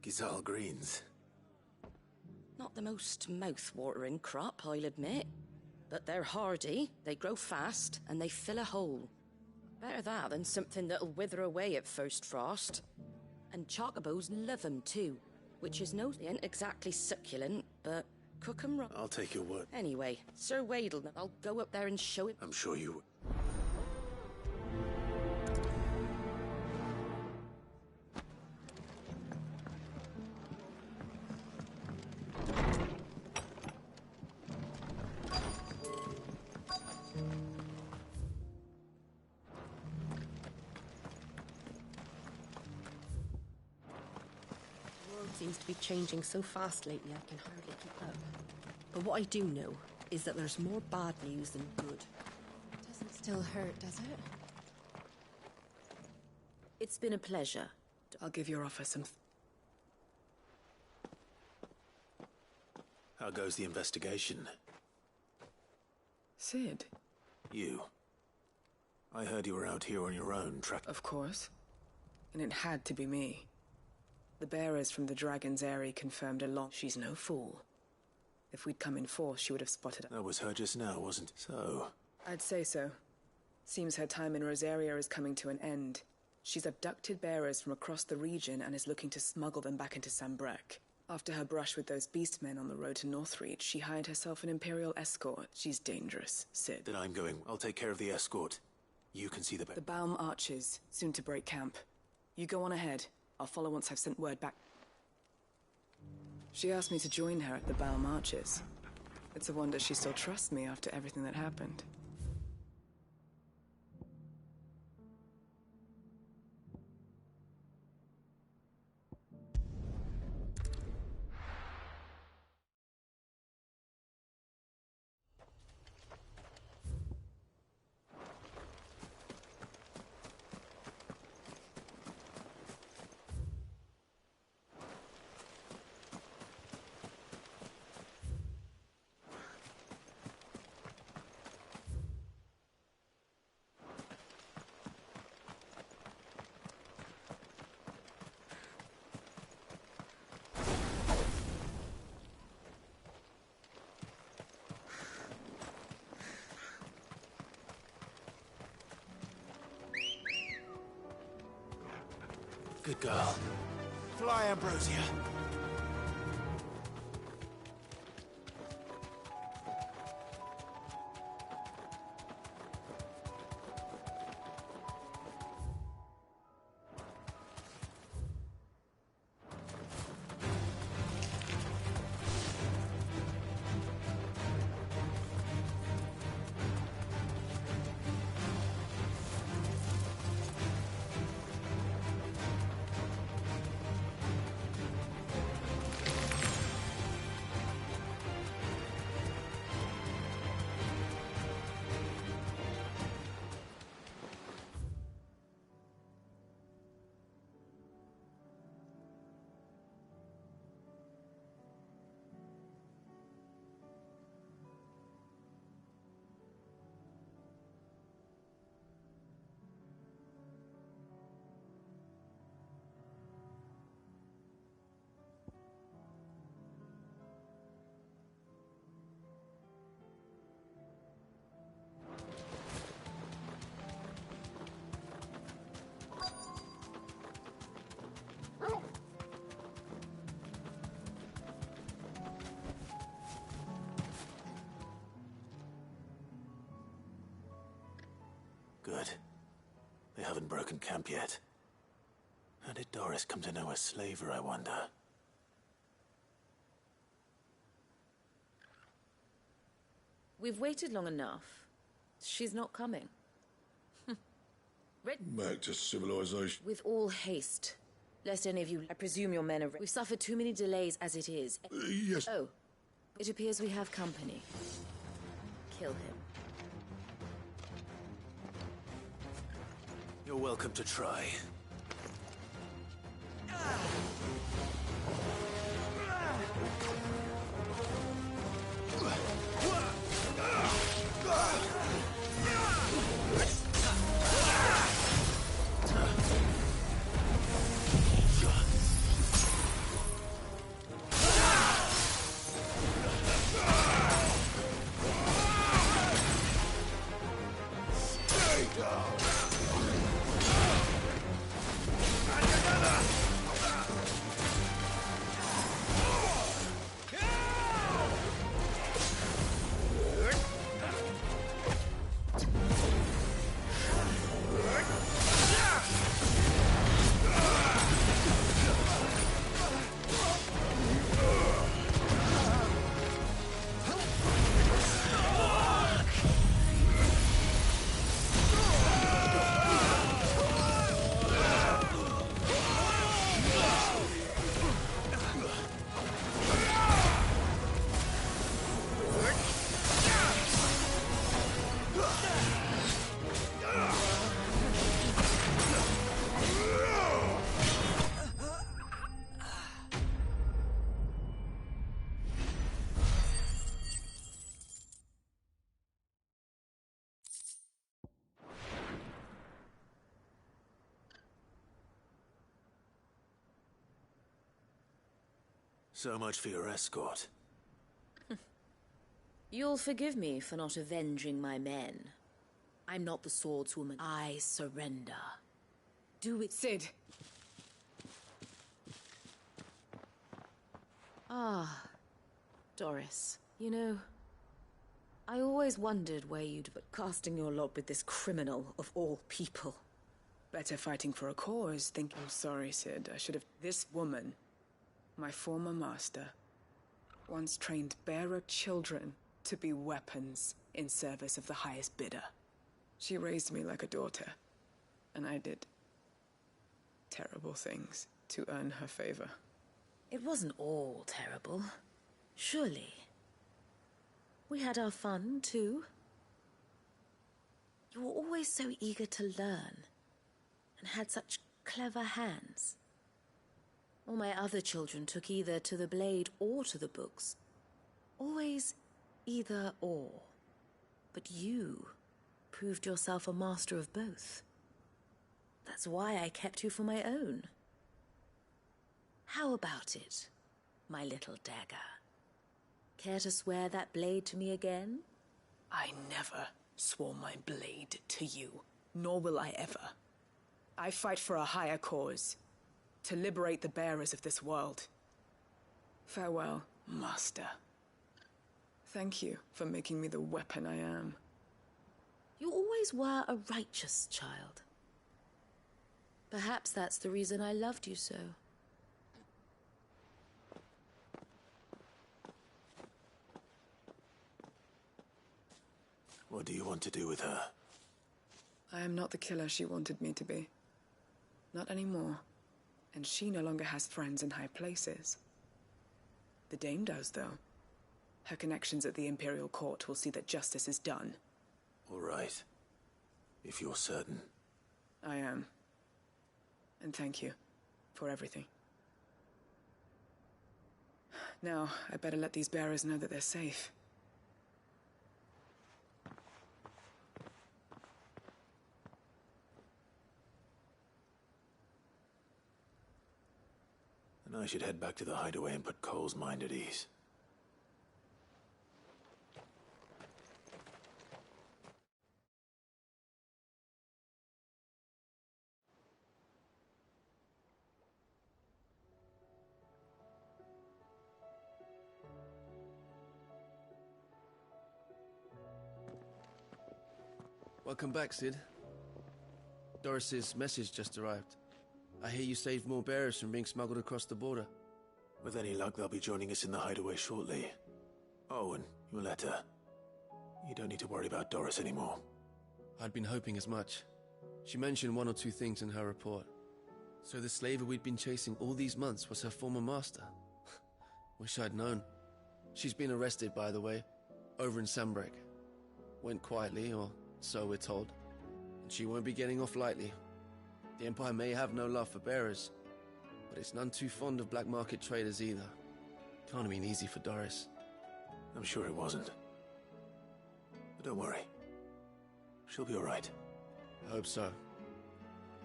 Gysahl greens. Not the most mouth-watering crop, I'll admit. But they're hardy, they grow fast, and they fill a hole. Better that than something that'll wither away at first frost. And chocobos love 'em too, which is no, they ain't exactly succulent, but cook 'em right. I'll take your word. Anyway, Sir Wade'll, I'll go up there and show him. I'm sure you... Seems to be changing so fast lately I can hardly keep up. But what I do know is that there's more bad news than good. Doesn't still hurt, does it? It's been a pleasure. I'll give your offer some... How goes the investigation? Sid? You. I heard you were out here on your own, Of course. And it had to be me. The bearers from the Dragon's Eyrie confirmed She's no fool. If we'd come in force, she would have spotted us. That was her just now, wasn't it? So... I'd say so. Seems her time in Rosaria is coming to an end. She's abducted bearers from across the region and is looking to smuggle them back into Sanbreque. After her brush with those beastmen on the road to Northreach, she hired herself an Imperial escort. She's dangerous, Sid. Then I'm going. I'll take care of the escort. You can see the... The Baum Archers, soon to break camp. You go on ahead. I'll follow once I've sent word back. She asked me to join her at the Baum Archers. It's a wonder she still trusts me after everything that happened. Good girl. Fly, Ambrosia. Good. They haven't broken camp yet. How did Doris come to know a slaver, I wonder? We've waited long enough. She's not coming. Back to civilization. With all haste. Lest any of you... I presume your men are... We've suffered too many delays as it is. Yes. Oh. It appears we have company. Kill him. You're welcome to try. So much for your escort. You'll forgive me for not avenging my men. I'm not the swordswoman. I surrender. Do it. Cid! Ah, Doris. You know, I always wondered where you'd put casting your lot with this criminal of all people. Better fighting for a cause, thinking. I'm sorry, Cid. I should have. This woman, my former master, once trained bearer children to be weapons in service of the highest bidder. She raised me like a daughter, and I did terrible things to earn her favor. It wasn't all terrible, surely. We had our fun, too. You were always so eager to learn, and had such clever hands. All my other children took either to the blade or to the books. Always either or. But you proved yourself a master of both. That's why I kept you for my own. How about it, my little dagger? Care to swear that blade to me again? I never swore my blade to you, nor will I ever. I fight for a higher cause, to liberate the bearers of this world. Farewell, Master. Thank you for making me the weapon I am. You always were a righteous child. Perhaps that's the reason I loved you so. What do you want to do with her? I am not the killer she wanted me to be. Not anymore. And she no longer has friends in high places. The Dame does, though. Her connections at the Imperial Court will see that justice is done. All right. If you're certain. I am. And thank you for everything. Now, I better let these bearers know that they're safe. And I should head back to the hideaway and put Cole's mind at ease. Welcome back, Cid. Doris's message just arrived. I hear you saved more bearers from being smuggled across the border. With any luck, they'll be joining us in the hideaway shortly. Oh, and your letter. You don't need to worry about Doris anymore. I'd been hoping as much. She mentioned one or two things in her report. So the slaver we'd been chasing all these months was her former master. Wish I'd known. She's been arrested, by the way, over in Sanbreque. Went quietly, or so we're told. And she won't be getting off lightly. The Empire may have no love for bearers, but it's none too fond of black market traders either. Can't have been easy for Doris. I'm sure it wasn't. But don't worry. She'll be all right. I hope so.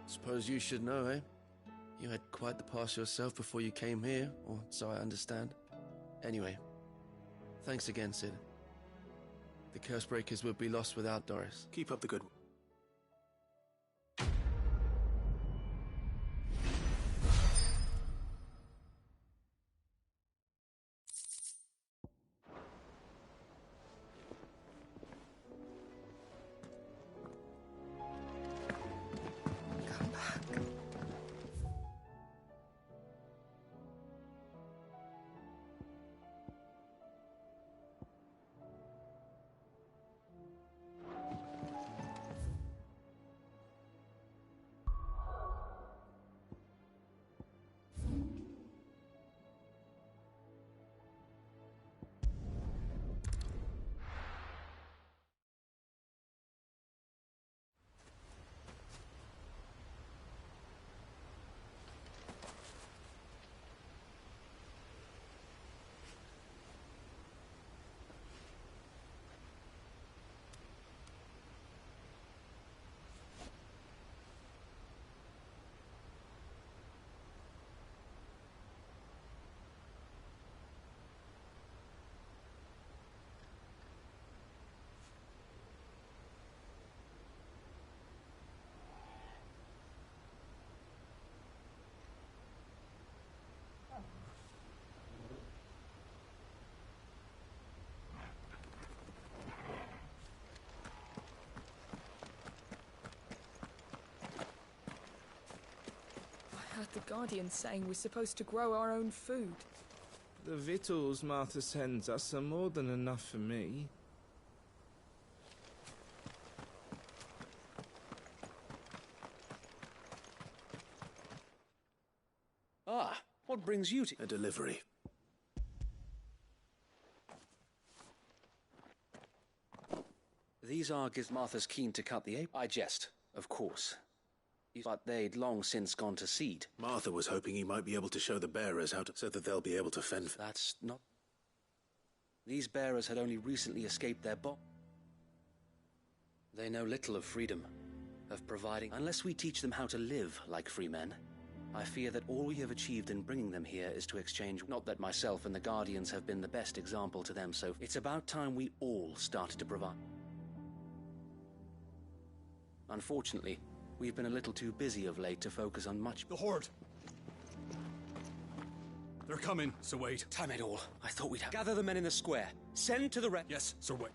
Suppose you should know, eh? You had quite the past yourself before you came here, or so I understand. Anyway, thanks again, Cid. The Cursebreakers would be lost without Doris. Keep up the good... Come back. Guardians saying we're supposed to grow our own food. The victuals Martha sends us are more than enough for me. Ah, what brings you to... A delivery. These are Martha's keen to cut the ape. I jest, of course. But they'd long since gone to seed. Martha was hoping he might be able to show the bearers how to... so that they'll be able to fend... That's not... These bearers had only recently escaped their They know little of freedom, of providing... Unless we teach them how to live like free men, I fear that all we have achieved in bringing them here is to exchange... Not that myself and the Guardians have been the best example to them, so it's about time we all started to provide. Unfortunately, we've been a little too busy of late to focus on much... The Horde! They're coming, Sir Wade. Time it all. I thought we'd have... Gather the men in the square. Send to the rest... Yes, Sir Wade.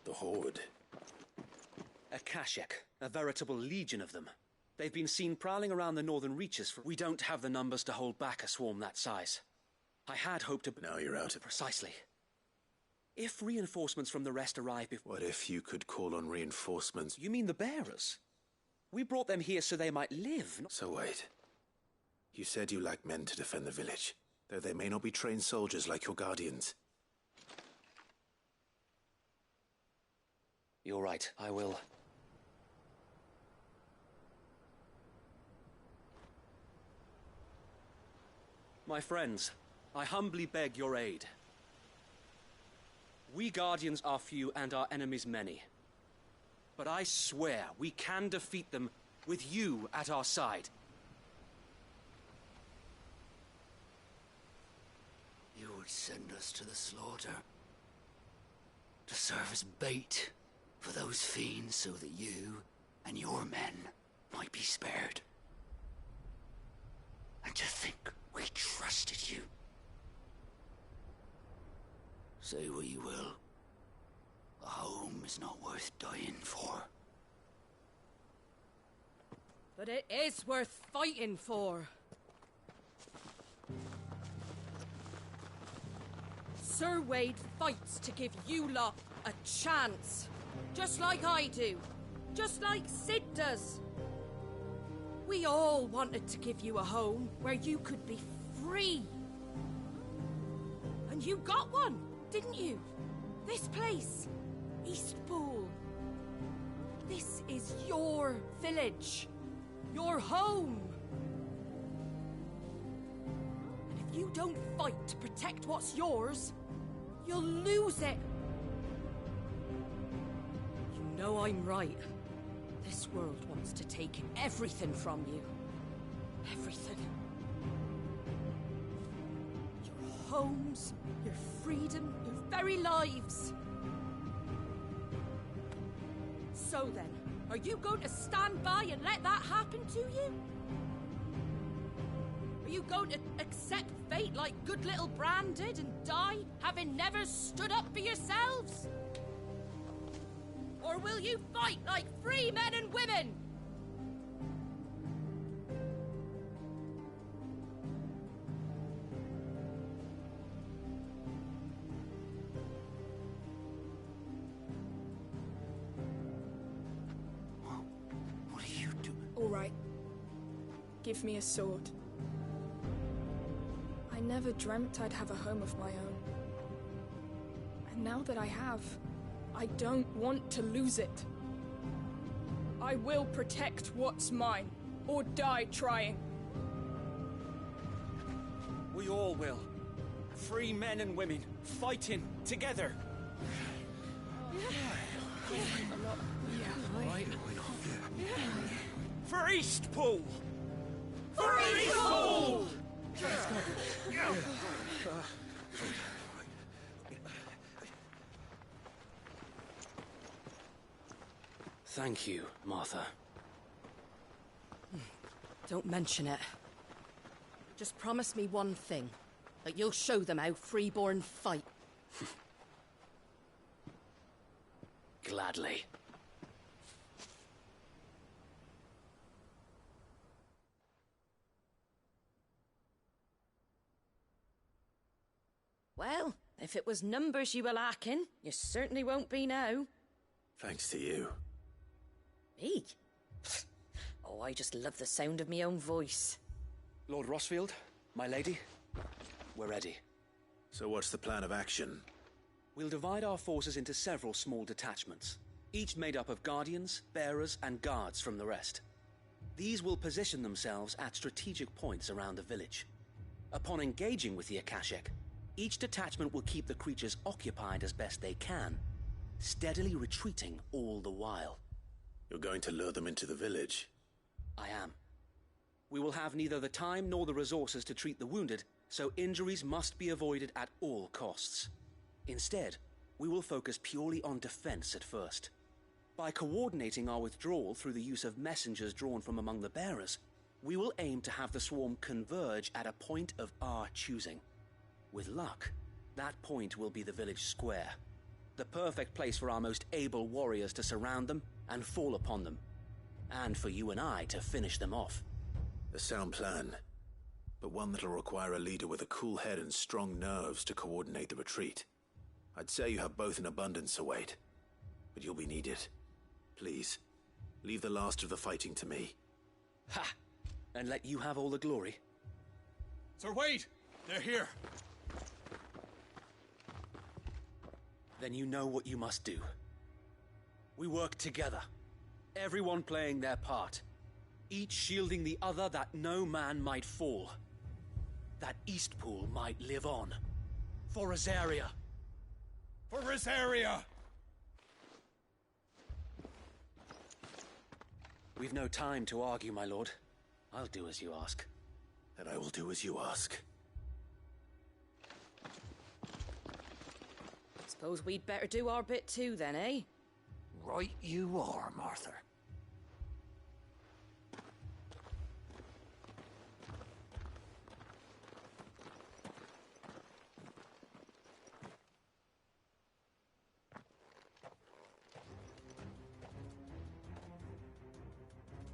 The Horde. A Kashek. A veritable legion of them. They've been seen prowling around the northern reaches for... We don't have the numbers to hold back a swarm that size. I had hoped to... Now you're out of... Precisely. If reinforcements from the rest arrive before... What if you could call on reinforcements? You mean the bearers? We brought them here so they might live. So wait. You said you lack men to defend the village, though they may not be trained soldiers like your Guardians. You're right. I will. My friends, I humbly beg your aid. We Guardians are few and our enemies many. But I swear we can defeat them with you at our side. You would send us to the slaughter. To serve as bait for those fiends so that you and your men might be spared. And to think we trusted you. Say what you will. A home is not worth dying for. But it is worth fighting for. Sir Wade fights to give you lot a chance. Just like I do. Just like Sid does. We all wanted to give you a home where you could be free. And you got one, didn't you? This place, Eastpool. This is your village. Your home. And if you don't fight to protect what's yours, you'll lose it. You know I'm right. This world wants to take everything from you. Everything. Your homes, your freedom, your very lives. So then, are you going to stand by and let that happen to you? Are you going to accept fate like good little Bran did and die, having never stood up for yourselves? Or will you fight like free men and women? What are you doing? All right. Give me a sword. I never dreamt I'd have a home of my own. And now that I have, I don't want to lose it. I will protect what's mine, or die trying. We all will. Free men and women, fighting together. Right? For Eastpool! For Eastpool! Thank you, Martha. Don't mention it. Just promise me one thing. That you'll show them how freeborn fight. Gladly. Well, if it was numbers you were lacking, you certainly won't be now. Thanks to you. Me? Oh, I just love the sound of my own voice. Lord Rosfield, my lady, we're ready. So what's the plan of action? We'll divide our forces into several small detachments, each made up of guardians, bearers, and guards from the rest. These will position themselves at strategic points around the village. Upon engaging with the Akashic, each detachment will keep the creatures occupied as best they can, steadily retreating all the while. You're going to lure them into the village? I am. We will have neither the time nor the resources to treat the wounded, so injuries must be avoided at all costs. Instead, we will focus purely on defense at first. By coordinating our withdrawal through the use of messengers drawn from among the bearers, we will aim to have the swarm converge at a point of our choosing. With luck, that point will be the village square, the perfect place for our most able warriors to surround them and fall upon them, and for you and I to finish them off. A sound plan, but one that'll require a leader with a cool head and strong nerves to coordinate the retreat. I'd say you have both in abundance, Wade, but you'll be needed. Please, leave the last of the fighting to me. Ha! And let you have all the glory. Sir Wade! They're here! Then you know what you must do. We work together, everyone playing their part, each shielding the other that no man might fall, that Eastpool might live on. For Rosaria! For Rosaria! We've no time to argue, my lord. I'll do as you ask. And I will do as you ask. Suppose we'd better do our bit too, then, eh? Right you are, Martha.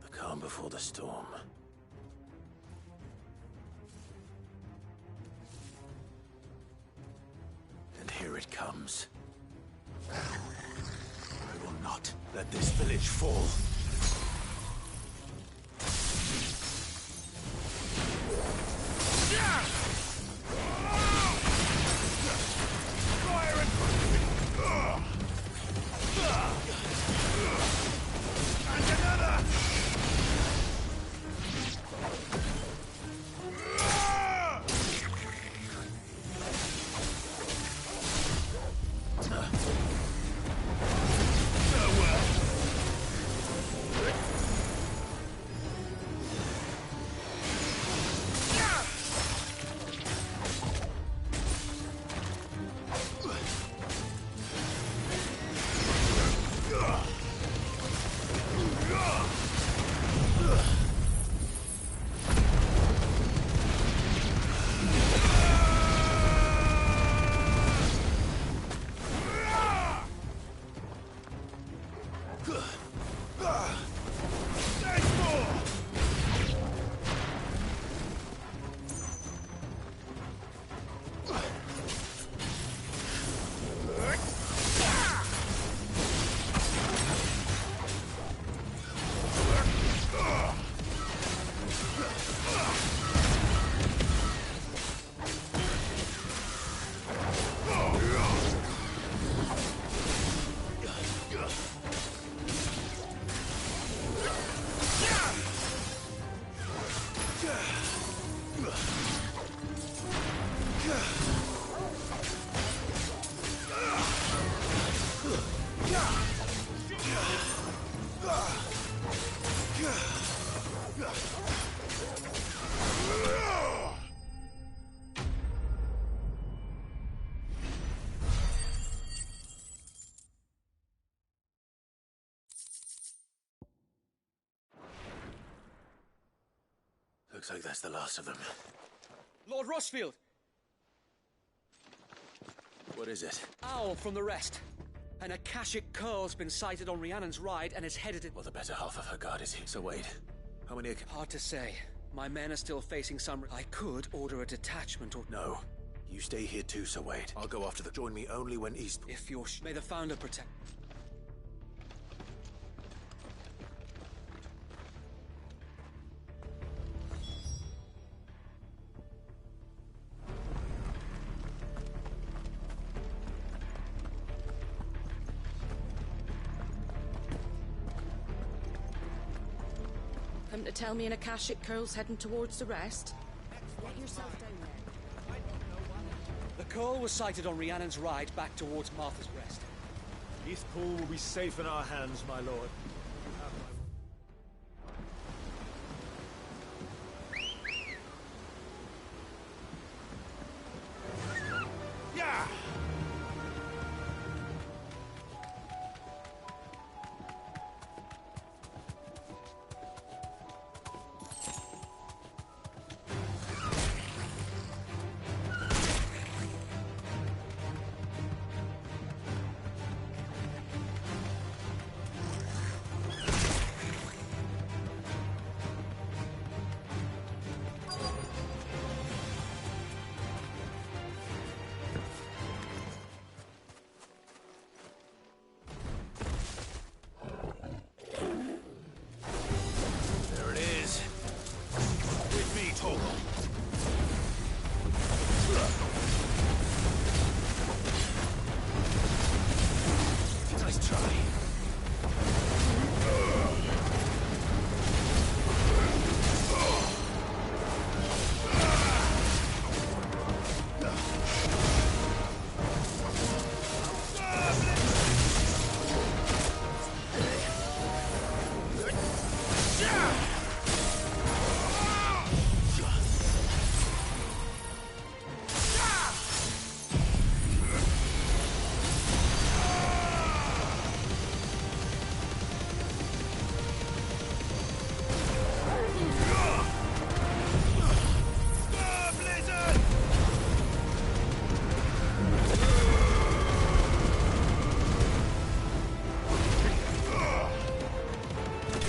The calm before the storm. And here it comes. I will not let this village fall. Looks like that's the last of them. Lord Rosfield! What is it? Owl from the rest. An Akashic curl's been sighted on Rhiannon's ride and is headed in... Well, the better half of her guard is here. So Wade, how many... Hard to say. My men are still facing some... I could order a detachment or... No. You stay here too, Sir Wade. I'll go after the... Join me only when East... If you're... May the Founder protect... Come to tell me an Akashic Curl's heading towards the rest? Get yourself down there. The Curl was sighted on Rhiannon's ride back towards Martha's Rest. Eastpool will be safe in our hands, my lord. Yeah! There it is. With me, Torgal. Nice try.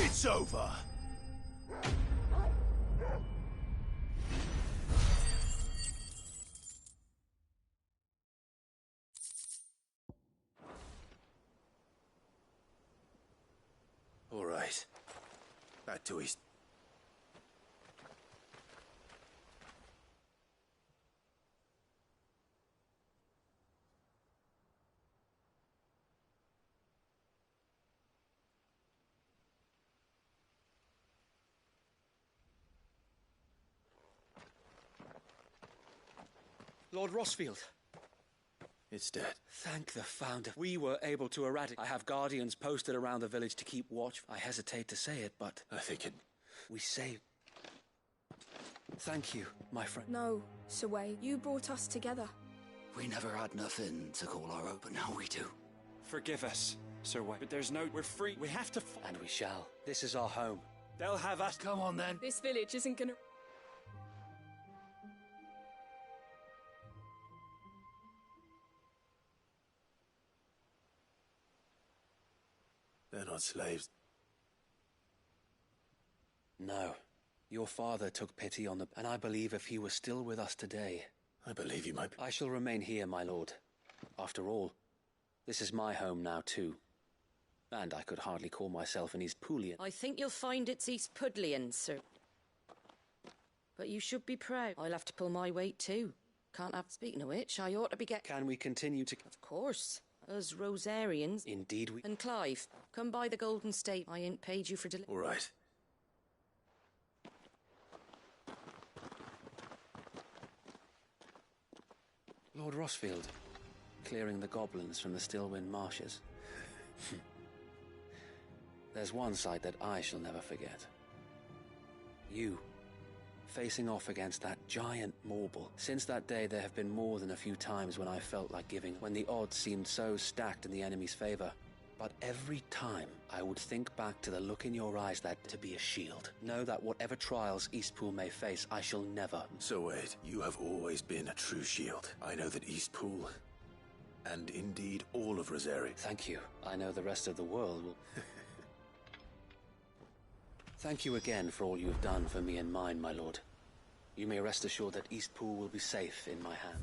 It's over. All right. Back to East. Lord Rosfield. It's dead. Thank the Founder. We were able to eradicate. I have guardians posted around the village to keep watch. I hesitate to say it, but... I think it... We saved... Thank you, my friend. No, Sir Wade. You brought us together. We never had nothing to call our own, but now we do. Forgive us, Sir Wade, but there's no... We're free. We have to... And we shall. This is our home. They'll have us... Come on, then. This village isn't gonna... They're not slaves. No. Your father took pity on the... And I believe if he was still with us today... I believe you might... I shall remain here, my lord. After all, this is my home now, too. And I could hardly call myself an Eastpoolian. I think you'll find it's East Pudlian, sir. But you should be proud. I'll have to pull my weight, too. Can't have... Speaking of which, I ought to be get... Can we continue to... Of course. Us Rosarians. Indeed we... And Clive, come by the Golden State. I ain't paid you for All right. Lord Rosfield, clearing the goblins from the Stillwind marshes. There's one sight that I shall never forget. You, facing off against that giant Morble. Since that day, there have been more than a few times when I felt like giving, when the odds seemed so stacked in the enemy's favor. But every time, I would think back to the look in your eyes that to be a shield. Know that whatever trials Eastpool may face, I shall never... So Wade, you have always been a true shield. I know that Eastpool, and indeed all of Rosaria... Thank you. I know the rest of the world will... Thank you again for all you have done for me and mine, my lord. You may rest assured that Eastpool will be safe in my hands.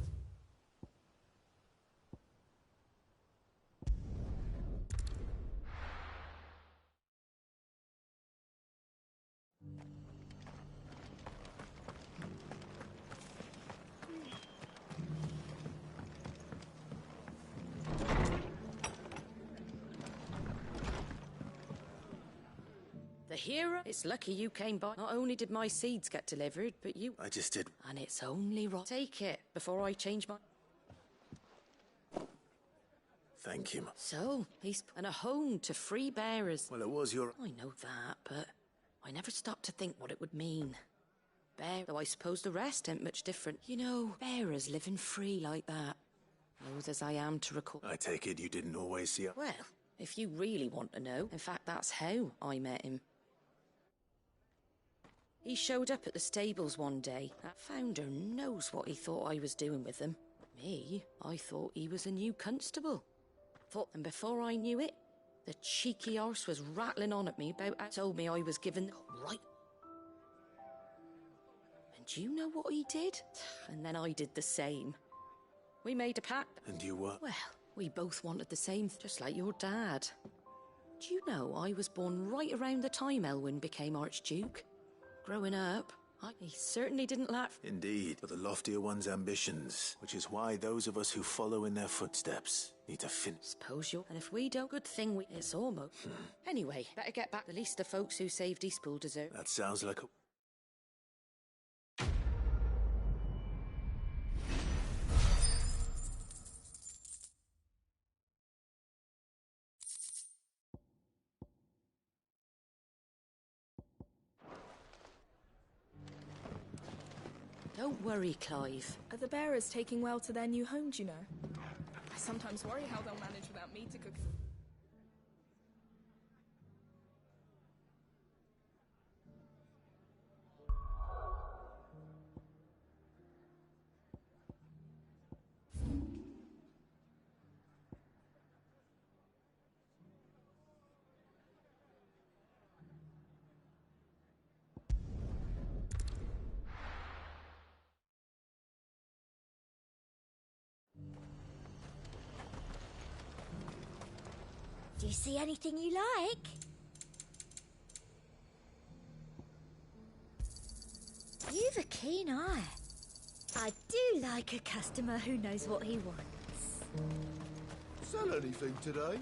hero. It's lucky you came by. Not only did my seeds get delivered, but you... I just did. And it's only right. Take it before I change my... Thank you. So, he's... And a home to free bearers. Well, it was your... I know that, but I never stopped to think what it would mean. Though I suppose the rest ain't much different. You know, bearers living free like that. Loath as I am to recall. I take it you didn't always see... Well, if you really want to know, in fact, that's how I met him. He showed up at the stables one day. That founder knows what he thought I was doing with them. Me, I thought he was a new constable. And before I knew it, the cheeky arse was rattling on at me about... Told me I was given... Right. Do you know what he did? And then I did the same. We made a pact. And you what? Well, we both wanted the same, just like your dad. Do you know I was born right around the time Elwyn became Archduke? Growing up, he certainly didn't laugh. Indeed, but the loftier one's ambitions, which is why those of us who follow in their footsteps need to Suppose you're... And if we don't, good thing we... It's almost... Anyway, better get back. At least the folks who saved Eastpool deserve... That sounds like a... Don't worry, Clive. Are the bearers taking well to their new home, do you know? I sometimes worry how they'll manage without me to cook. Do you see anything you like? You've a keen eye. I do like a customer who knows what he wants. Sell anything today?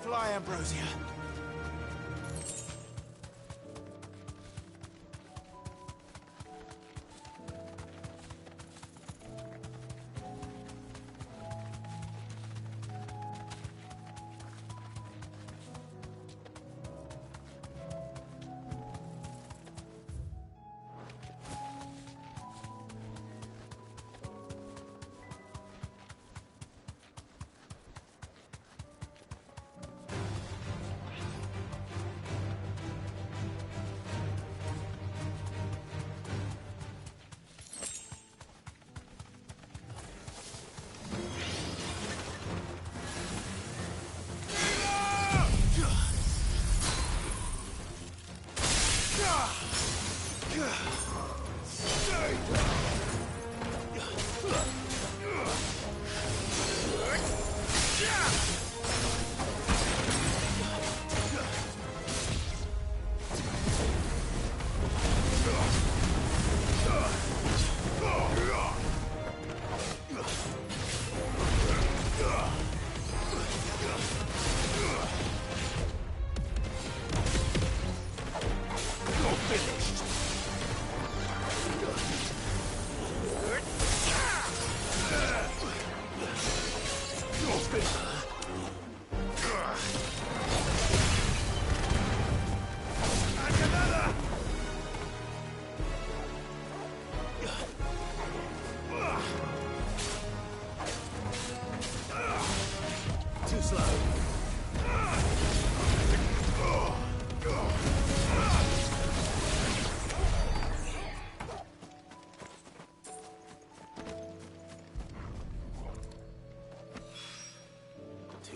Fly, Ambrosia.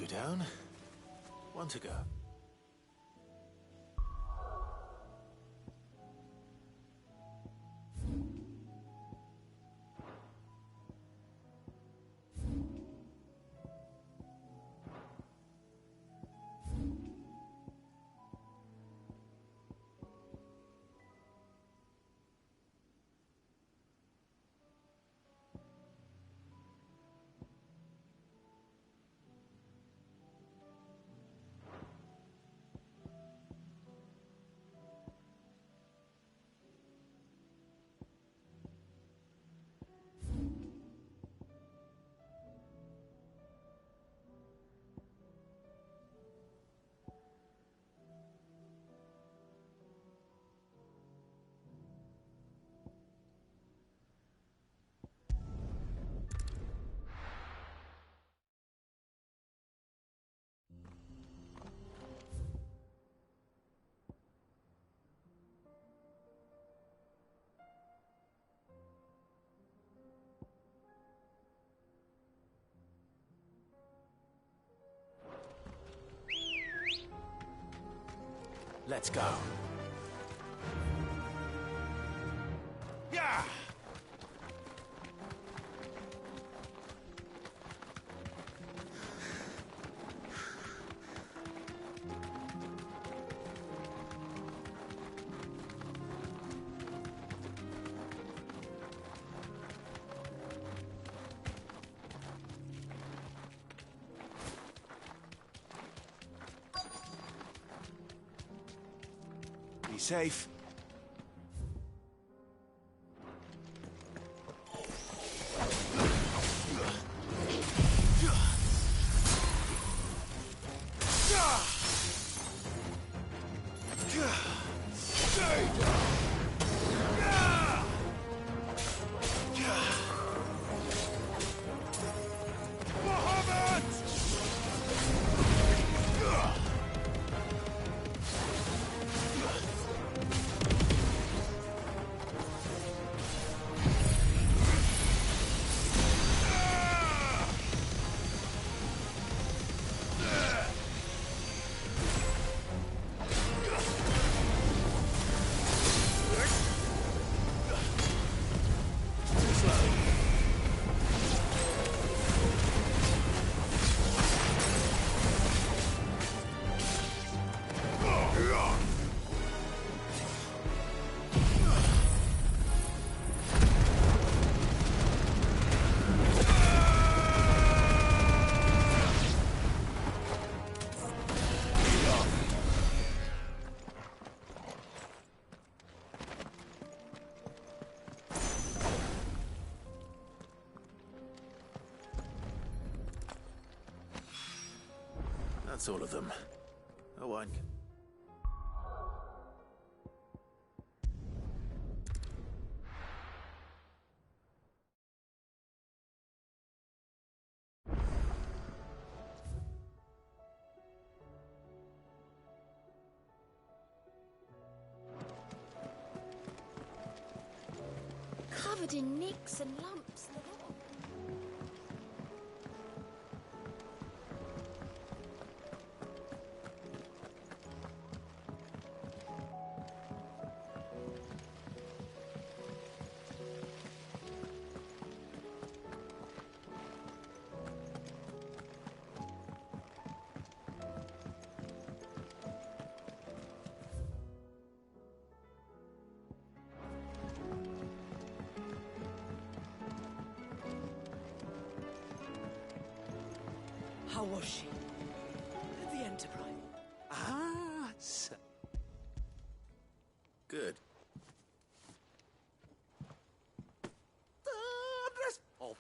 Down. One to go. Let's go. Yeah! Be safe. That's all of them. Oh, I... Covered in nicks and lumps. How was she? At the Enterprise? Ah, Good. Oh,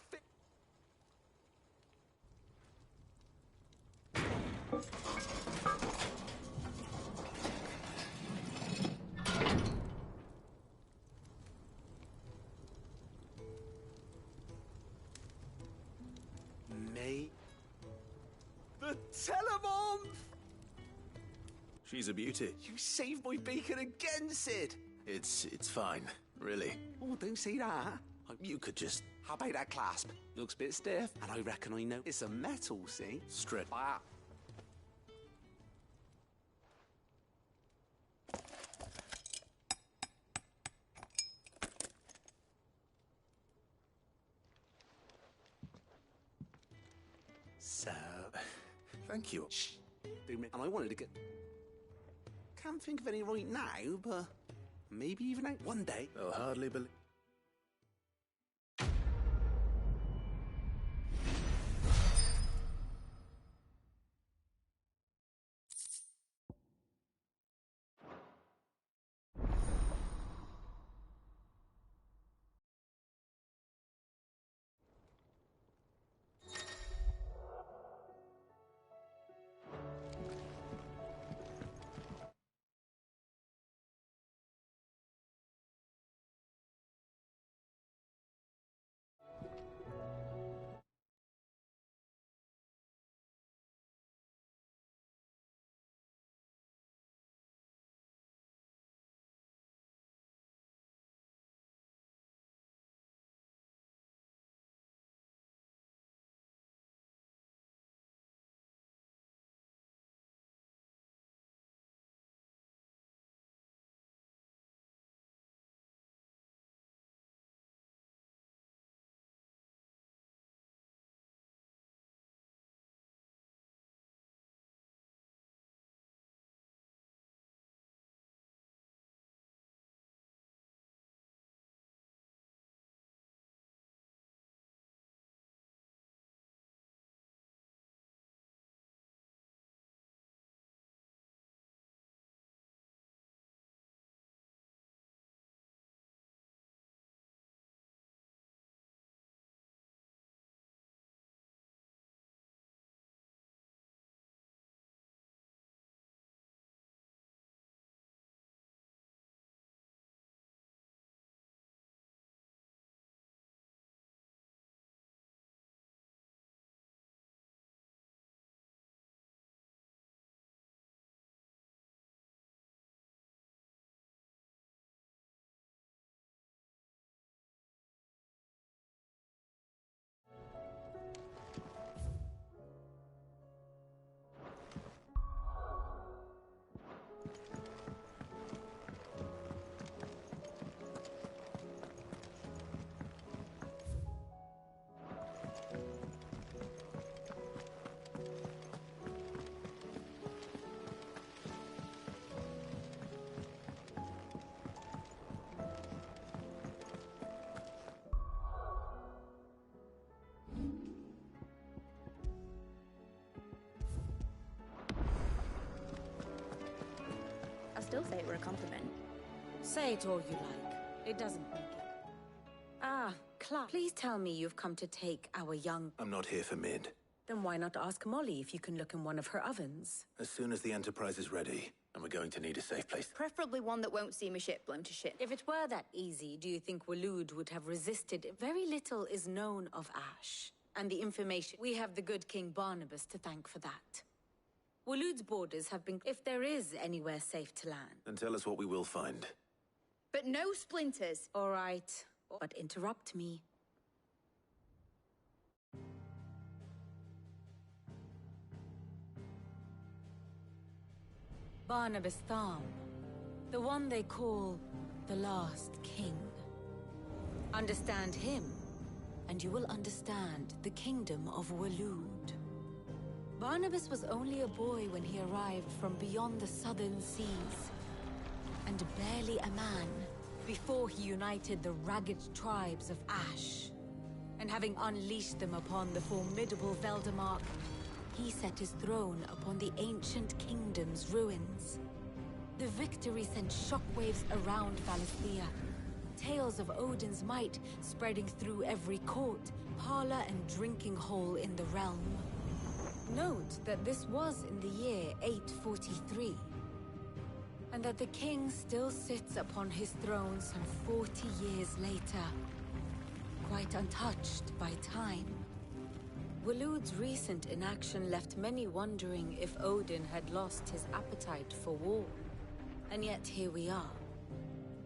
May. The Telemon! She's a beauty. You saved my beacon again, Sid! It's fine, really. Oh, don't say that. You could just... How about that clasp? Looks a bit stiff, and I reckon I know it's a metal, see? Strip. Ah. So... Thank you. Shh. And I wanted to get... Can't think of any right now, but... Maybe even out one day. They'll hardly believe... still say it were a compliment. Say it all you like. It doesn't make it. Ah, Clark, please tell me you've come to take our young... I'm not here for Mid. Then why not ask Molly if you can look in one of her ovens? As soon as the Enterprise is ready, and we're going to need a safe place. Preferably one that won't see my ship blown to shit. If it were that easy, do you think Waloed would have resisted? Very little is known of Ash. And the information... We have the good King Barnabas to thank for that. Waloed's borders have been... If there is anywhere safe to land... Then tell us what we will find. But no splinters! All right. But interrupt me. Barnabas Tham, the one they call the Last King. Understand him, and you will understand the kingdom of Waloed. Barnabas was only a boy when he arrived from beyond the southern seas, and barely a man before he united the ragged tribes of Ash. And having unleashed them upon the formidable Veldamark, he set his throne upon the ancient kingdom's ruins. The victory sent shockwaves around Valisthea, tales of Odin's might spreading through every court, parlor, and drinking hole in the realm. Note that this was in the year 843, and that the king still sits upon his throne some 40 years later, quite untouched by time. Waloed's recent inaction left many wondering if Odin had lost his appetite for war. And yet here we are.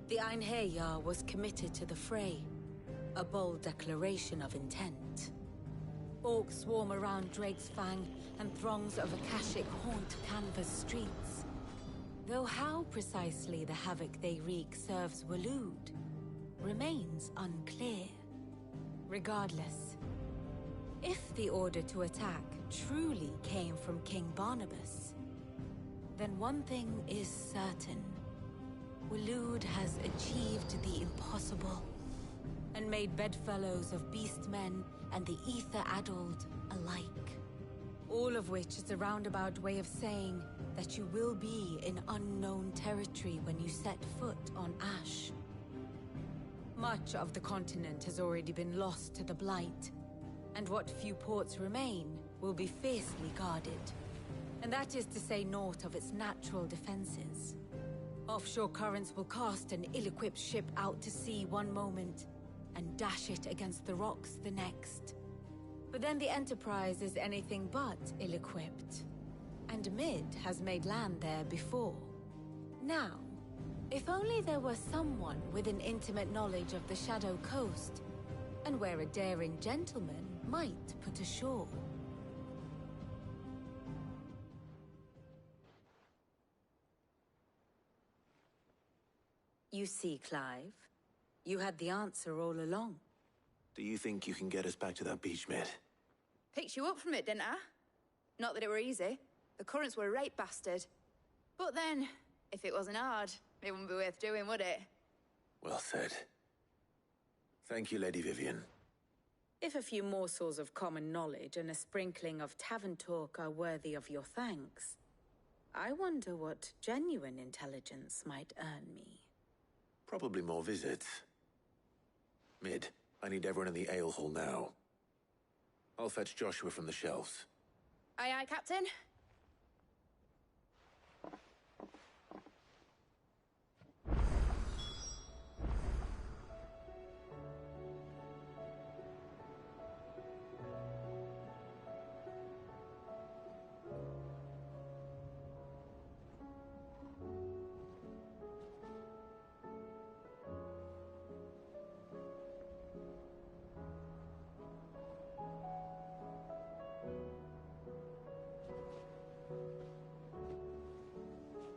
The Einherjar was committed to the fray, a bold declaration of intent. Orcs swarm around Drake's Fang, and throngs of Akashic haunt Canva's streets. Though how precisely the havoc they wreak serves Waloed remains unclear. Regardless, if the order to attack truly came from King Barnabas, then one thing is certain. Waloed has achieved the impossible, and made bedfellows of beastmen and the ether-addled alike. All of which is a roundabout way of saying that you will be in unknown territory when you set foot on Ash. Much of the continent has already been lost to the Blight, and what few ports remain will be fiercely guarded. And that is to say naught of its natural defenses. Offshore currents will cast an ill-equipped ship out to sea one moment, and dash it against the rocks the next. But then the Enterprise is anything but ill-equipped. And Mid has made land there before. Now, if only there were someone with an intimate knowledge of the Shadow Coast, and where a daring gentleman might put ashore. You see, Clive, you had the answer all along. Do you think you can get us back to that beach, Mid? Picked you up from it, didn't I? Not that it were easy. The currents were a right bastard. But then, if it wasn't hard, it wouldn't be worth doing, would it? Well said. Thank you, Lady Vivian. If a few morsels of common knowledge and a sprinkling of tavern talk are worthy of your thanks, I wonder what genuine intelligence might earn me. Probably more visits. Mid, I need everyone in the ale hall now. I'll fetch Joshua from the shelves. Aye, aye, Captain.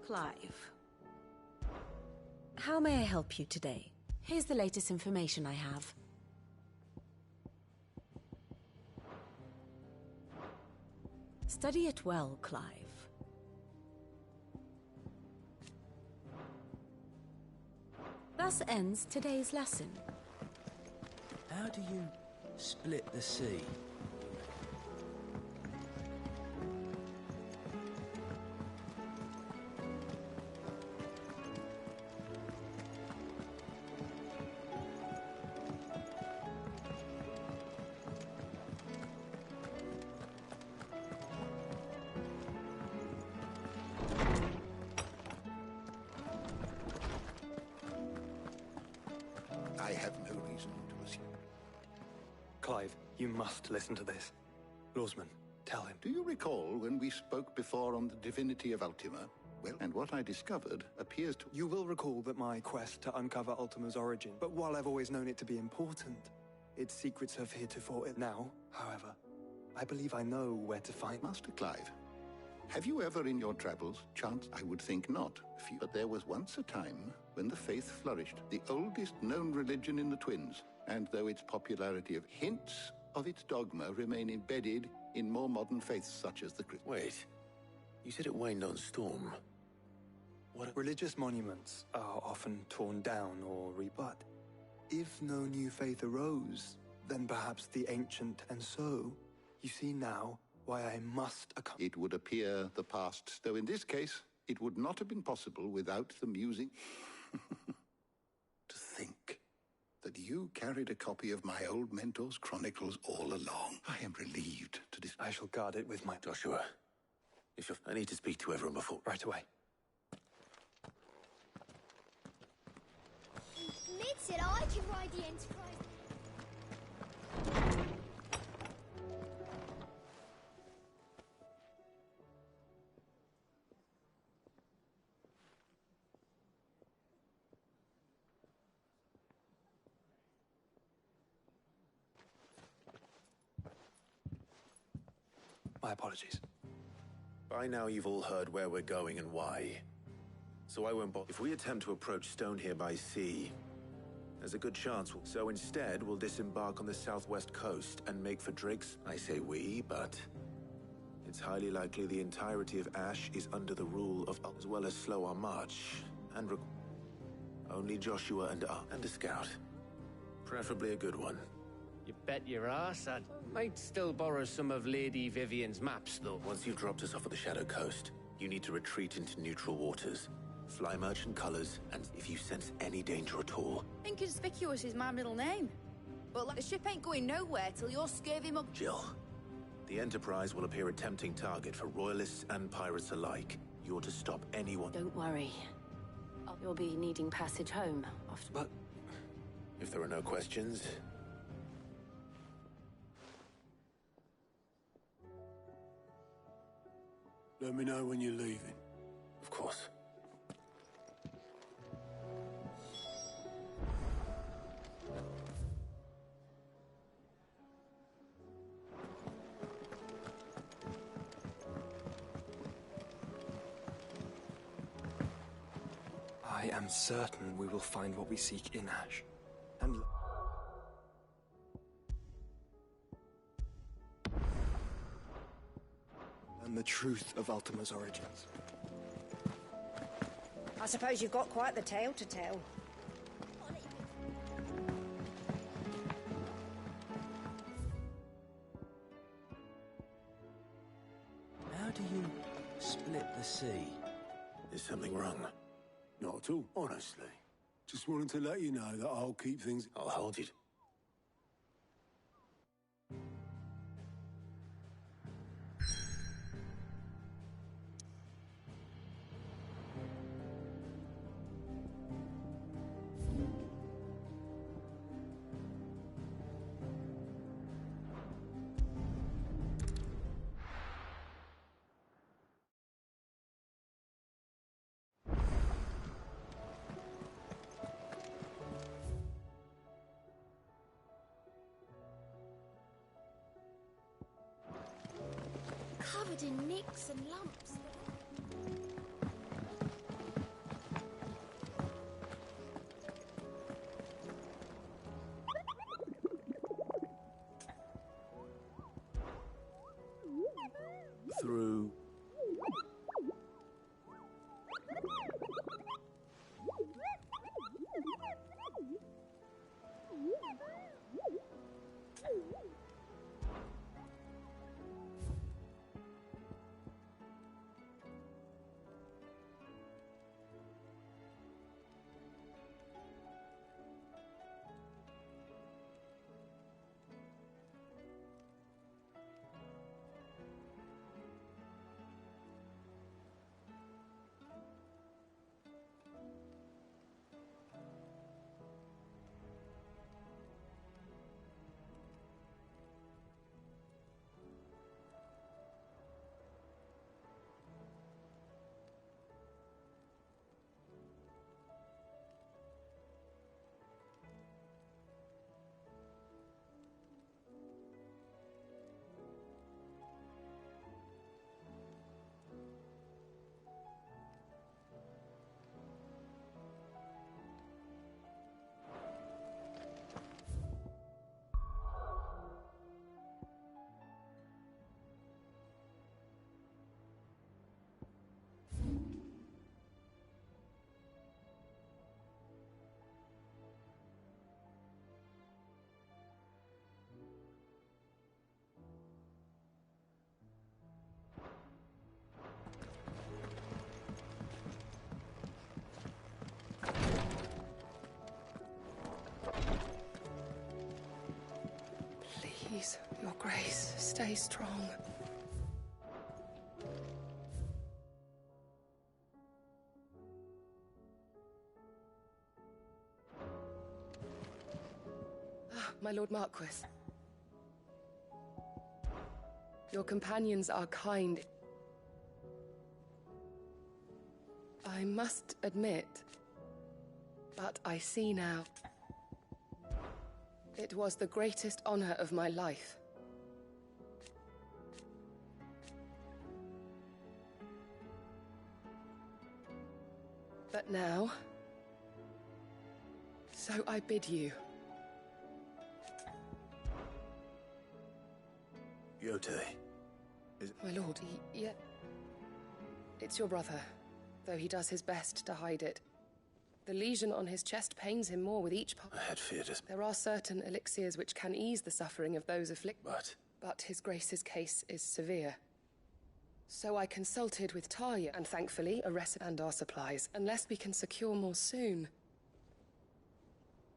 Clive. How may I help you today? Here's the latest information I have. Study it well, Clive. Thus ends today's lesson. How do you split the sea? I have no reason to assume. Clive, you must listen to this. Lawsman, tell him. Do you recall when we spoke before on the divinity of Ultima? Well, and what I discovered appears to... You will recall that my quest to uncover Ultima's origin, but while I've always known it to be important, its secrets have heretofore... Now, however, I believe I know where to find... Master Clive, have you ever in your travels chanced? I would think not. But there was once a time when the faith flourished, the oldest known religion in the Twins, and though its popularity of hints of its dogma remain embedded in more modern faiths such as the Christian. Wait, you said it waned on Storm. What? Religious monuments are often torn down or rebuilt. If no new faith arose, then perhaps the ancient, and so, you see now why I must accompany. It would appear the past, though in this case, it would not have been possible without the musing. To think that you carried a copy of my old mentor's chronicles all along. I am relieved to I shall guard it with my... Joshua, I need to speak to everyone before... Right away. Mid said I can ride the Enterprise. My apologies. By now you've all heard where we're going and why. So I won't bother. If we attempt to approach Stone here by sea, there's a good chance So instead, we'll disembark on the southwest coast and make for Driggs. I say we, but it's highly likely the entirety of Ash is under the rule of... as well as slow our march, and only Joshua and a scout. Preferably a good one. You bet your ass I might still borrow some of Lady Vivian's maps, though. Once you've dropped us off at the Shadow Coast, you need to retreat into neutral waters. Fly merchant colors, and if you sense any danger at all... Inconspicuous is my middle name. But the ship ain't going nowhere till you're scurvy mug... Jill, the Enterprise will appear a tempting target for royalists and pirates alike. You're to stop anyone... Don't worry. You'll be needing passage home after... But... if there are no questions... Let me know when you're leaving. Of course. I am certain we will find what we seek in Ash. And the truth of Ultima's origins. I suppose you've got quite the tale to tell. How do you split the sea? Is something wrong? Not at all, honestly. Just wanted to let you know that I'll keep things... I'll hold you. Covered in nicks and lumps. Through... Stay strong. My Lord Marquis. Your companions are kind. I must admit, but I see now. It was the greatest honor of my life. But now, so I bid you. Yotei. My lord, yeah. It's your brother, though he does his best to hide it. The lesion on his chest pains him more with each part. I had feared it. There are certain elixirs which can ease the suffering of those afflicted. But his grace's case is severe. So I consulted with Talia, and thankfully a recipe and our supplies, unless we can secure more soon.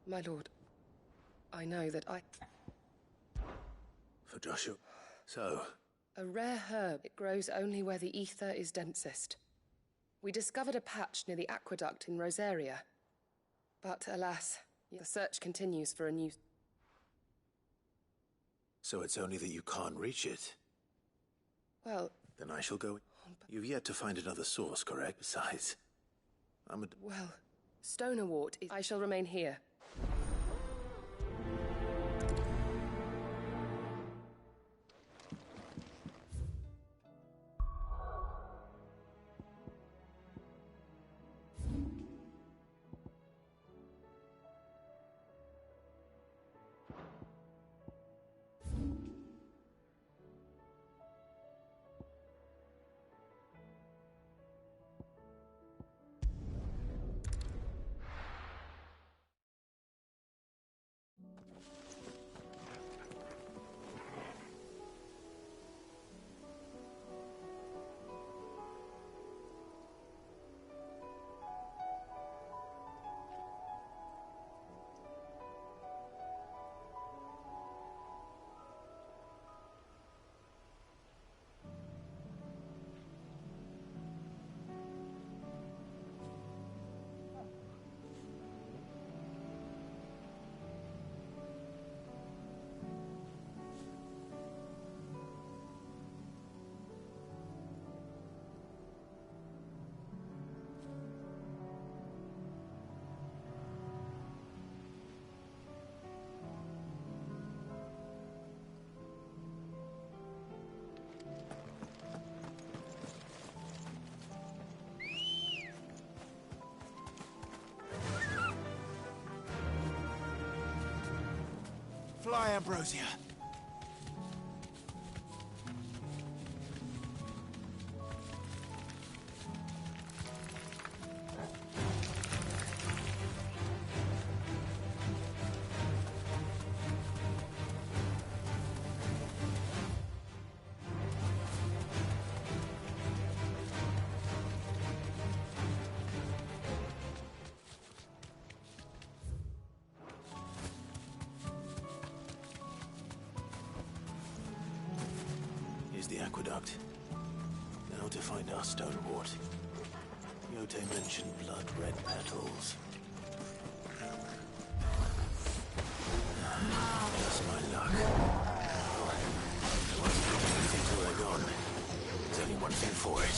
My lord, I know that For Joshua. So? A rare herb. It grows only where the ether is densest. We discovered a patch near the aqueduct in Rosaria. But alas, the search continues for a new... So it's only that you can't reach it? Well... Then I shall go... You've yet to find another source, correct? Besides, Well, Stonerwort is... I shall remain here. Fly, Ambrosia. The aqueduct. Now to find our Stonewort. Yotei mentioned blood-red petals. Just my luck. There wasn't anything to egg on. There's only one thing for it.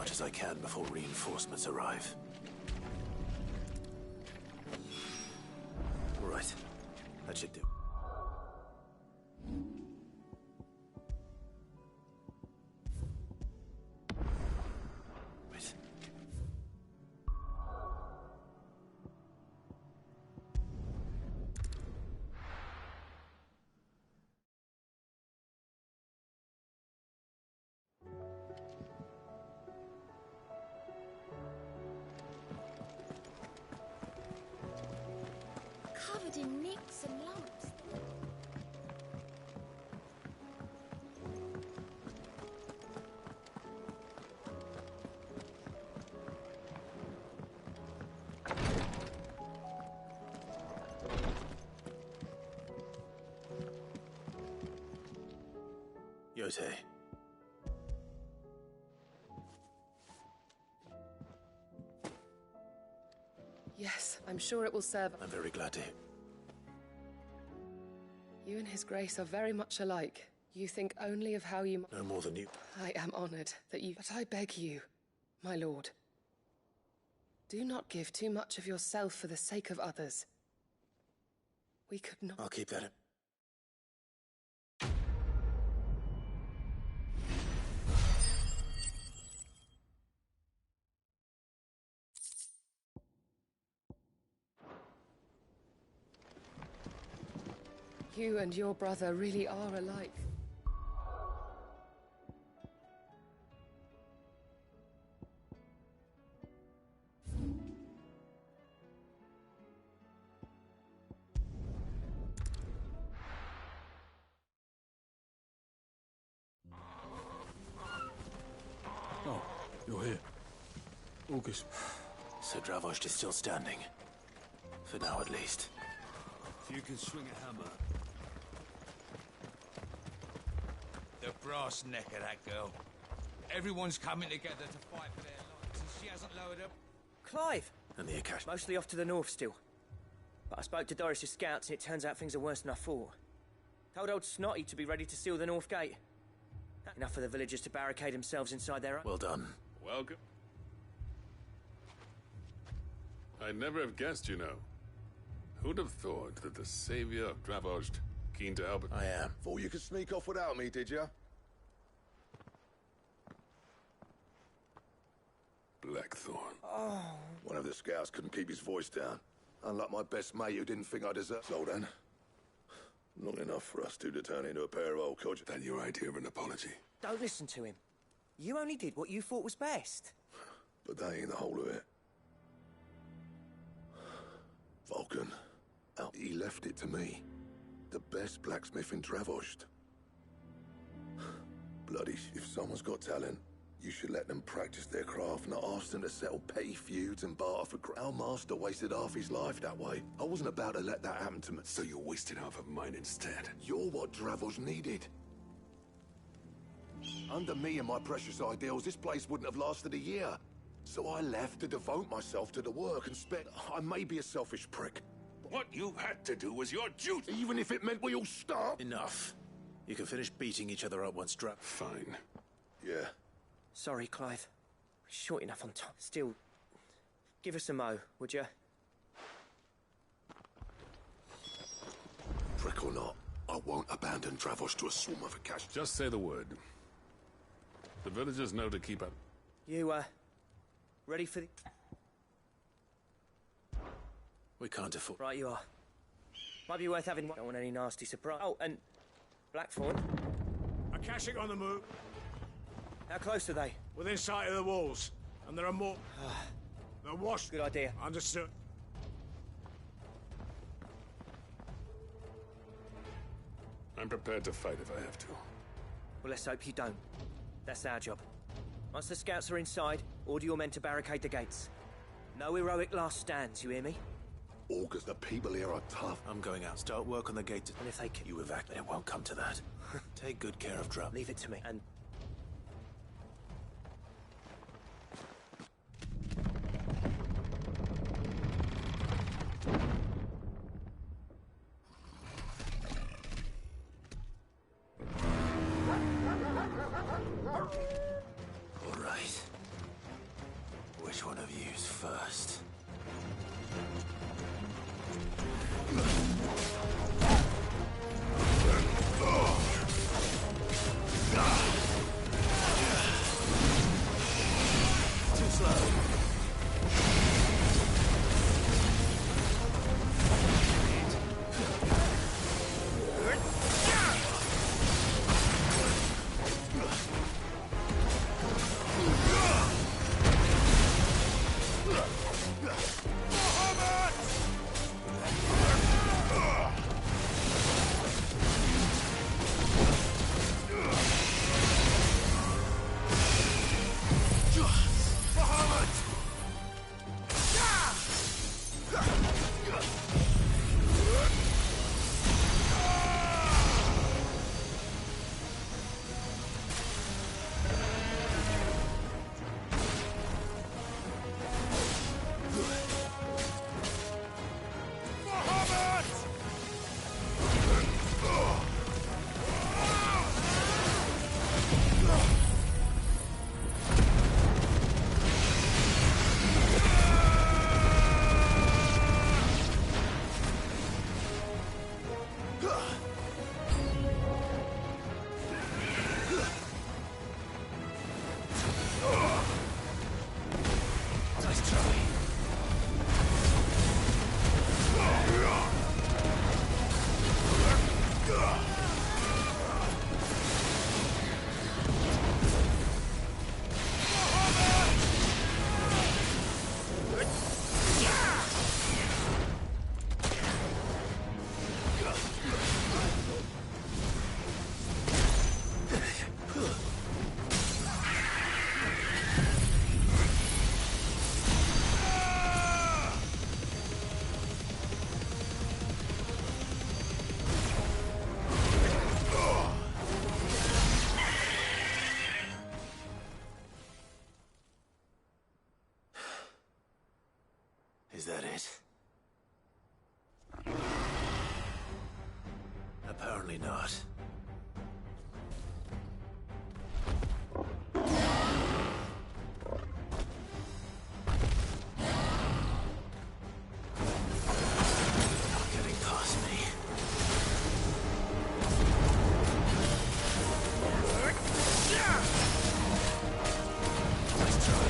much as I can before reinforcements arrive. All right. That should do. Wait. Covered in nicks and lumps. Yotei. Yes, I'm sure it will serve. I'm very glad to. You and His Grace are very much alike. You think only of how you... No more than you. I am honored that you... But I beg you, my lord, do not give too much of yourself for the sake of others. We could not... I'll keep that in. You and your brother really are alike. Oh, you're here. August. So Dravost is still standing. For now, at least. If you can swing a hammer. The brass neck of that girl. Everyone's coming together to fight for their lives, and she hasn't lowered up. Clive! And the Akash. Mostly off to the north still. But I spoke to Doris's scouts, and it turns out things are worse than I thought. Told old Snotty to be ready to seal the north gate. Enough for the villagers to barricade themselves inside their own... Well done. Welcome. I'd never have guessed, you know. Who'd have thought that the savior of Dravost, keen to help... I am. Thought you could sneak off without me, did you? Blackthorn. Oh. One of the scouts couldn't keep his voice down. Unlike my best mate who didn't think I deserved... So then, not enough for us two to turn into a pair of old codgers. Then your idea of an apology. Don't listen to him. You only did what you thought was best. But that ain't the whole of it. Vulcan, he left it to me. The best blacksmith in Dravost. Bloody, if someone's got talent, you should let them practice their craft, not ask them to settle petty feuds and barter for... Our master wasted half his life that way. I wasn't about to let that happen to me. So you wasted half of mine instead. You're what Dravost needed. Under me and my precious ideals, this place wouldn't have lasted a year. So I left to devote myself to the work and spent... I may be a selfish prick. What you had to do was your duty. Even if it meant we all stop. Enough. You can finish beating each other up once trapped. Fine. Yeah. Sorry, Clive. Short enough on time. Still, give us a mo, would you? Prick or not, I won't abandon Dravost to a swarm of Akash. Just say the word. The villagers know to keep up. You, ready for the... We can't afford... Right you are. Might be worth having one. Don't want any nasty surprise. Oh, and... Blackthorn. Akashic on the move. How close are they? Within sight of the walls. And there are more. They're washed. Good idea. Understood. I'm prepared to fight if I have to. Well, let's hope you don't. That's our job. Once the scouts are inside, order your men to barricade the gates. No heroic last stands, you hear me? August, the people here are tough. I'm going out. Start work on the gate. And if they can... You evac, it won't come to that. Take good care of Dravost. Leave it to me. And... All right. not. Not getting past me. Let's try.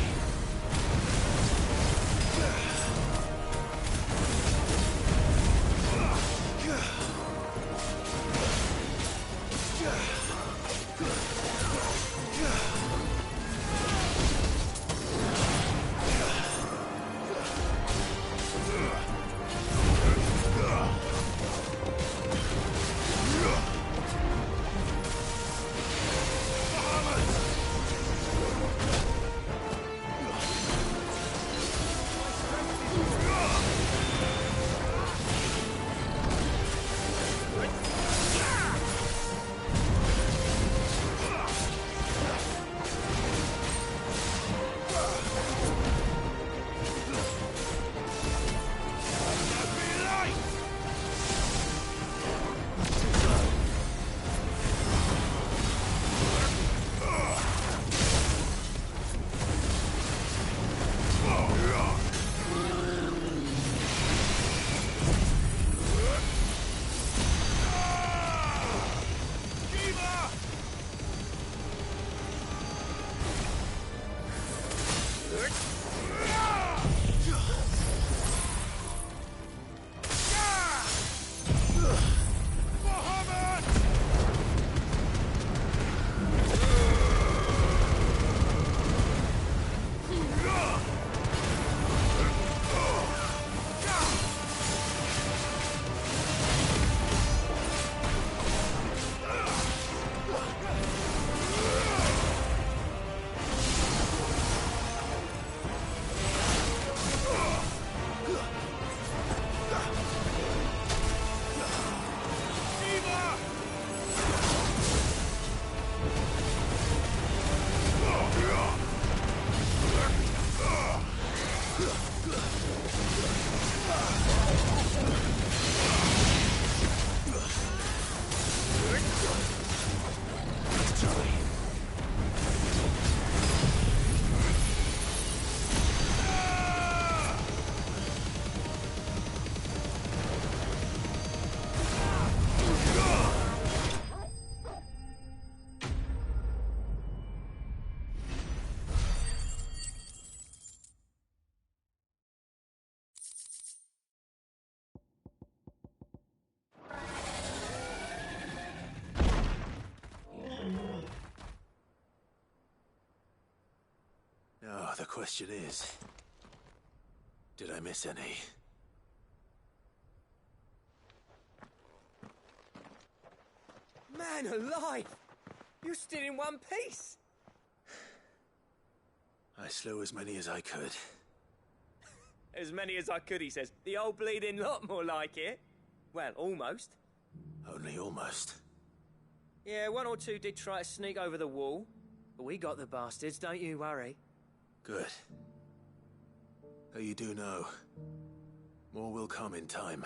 Now, the question is, did I miss any? Man alive! You're still in one piece! I slew as many as I could. As many as I could, he says. The old bleeding lot, more like it. Well, almost. Only almost. Yeah, one or two did try to sneak over the wall. But we got the bastards, don't you worry. Good. Though you do know, more will come in time.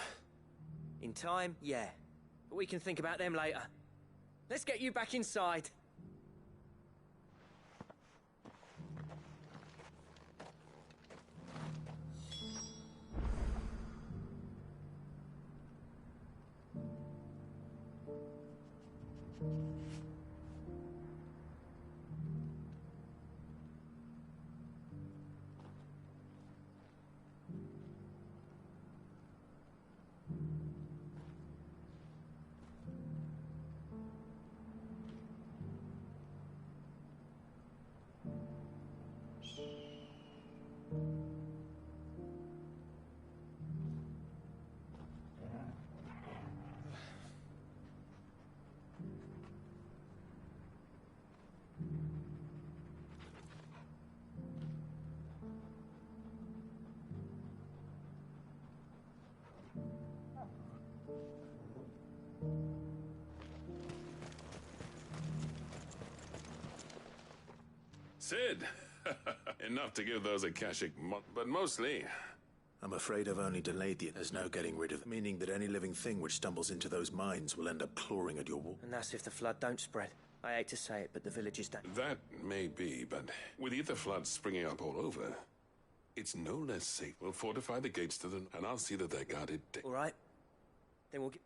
In time, yeah. But we can think about them later. Let's get you back inside. Cid! Enough to give those Akashic but mostly, I'm afraid I've only delayed the... There's no getting rid of it, meaning that any living thing which stumbles into those mines will end up clawing at your wall. And that's if the flood don't spread. I hate to say it, but the villagers don't. That may be, but with ether floods springing up all over, it's no less safe. We'll fortify the gates to them, and I'll see that they're guarded. All right. Then we'll get...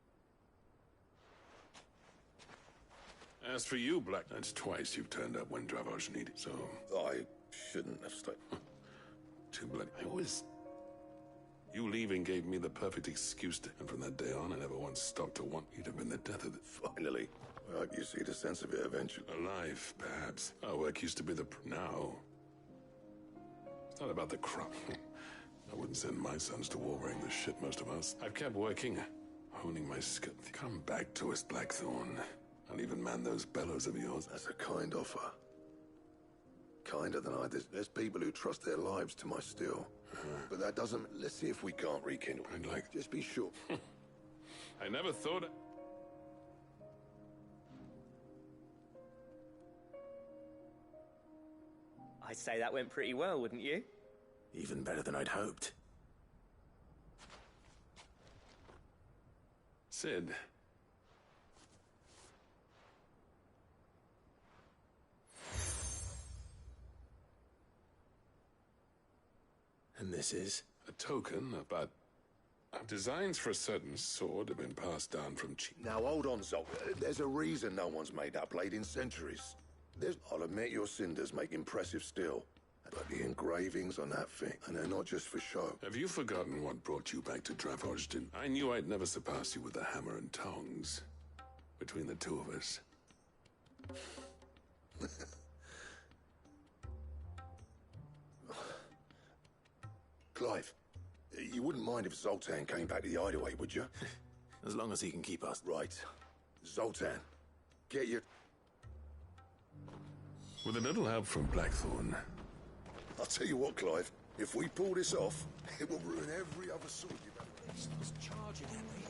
As for you, Black, that's twice you've turned up when Dravos needed, so... I shouldn't have stayed. Too bloody... You leaving gave me the perfect excuse to... And from that day on, I never once stopped to want you to have been the death of the... Finally. I hope you see the sense of it eventually. Alive, perhaps. Our work used to be the... Now... It's not about the crop. I wouldn't send my sons to war wearing the shit most of us. I've kept working, honing my skill. Come back to us, Blackthorn. I'll even man those bellows of yours. That's a kind offer. Kinder than I. There's people who trust their lives to my steel. But that doesn't... Let's see if we can't rekindle. I'd like... Just be sure. I never thought... I'd say that went pretty well, wouldn't you? Even better than I'd hoped. Sid. And this is? A token about... Designs for a certain sword have been passed down from chief. Now, hold on, Zol. There's a reason no one's made that blade in centuries. I'll admit your cinders make impressive steel. But the engravings on that thing, and they're not just for show. Have you forgotten what brought you back to Dravosden? I knew I'd never surpass you with the hammer and tongs. Between the two of us. Clive, you wouldn't mind if Zoltan came back to the hideaway, would you? As long as he can keep us. Right. Zoltan, get your... With a little help from Blackthorn. I'll tell you what, Clive. If we pull this off, it will ruin every other sword you've ever... He's charging at me.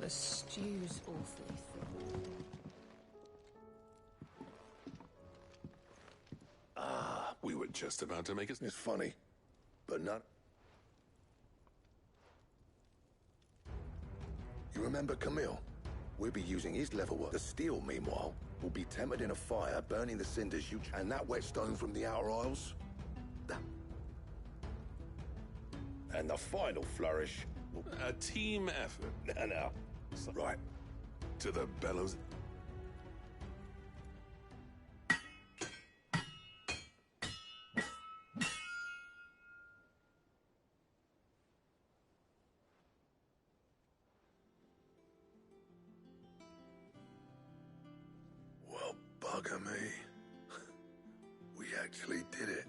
The stew's awfully thick. We were just about to make it... It's funny, but not... You remember Camille? We'll be using his level work. The steel, meanwhile, will be tempered in a fire, burning the cinders you... And that whetstone from the Outer Isles? And the final flourish... A team effort. No. Right. To the bellows... Well, bugger me. We actually did it.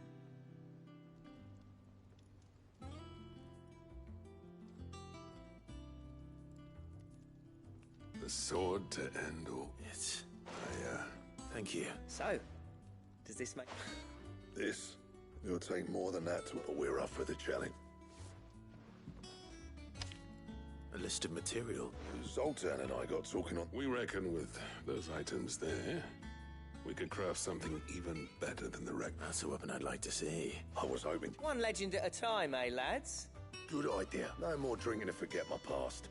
The sword to end all... It's... thank you. So, does this make... This? It'll take more than that to... We're up for the challenge. A list of material. Zoltan and I got talking on... We reckon with those items there, we could craft something even better than the wreck. That's a weapon I'd like to see. I was hoping... One legend at a time, eh, lads? Good idea. No more drinking to forget my past.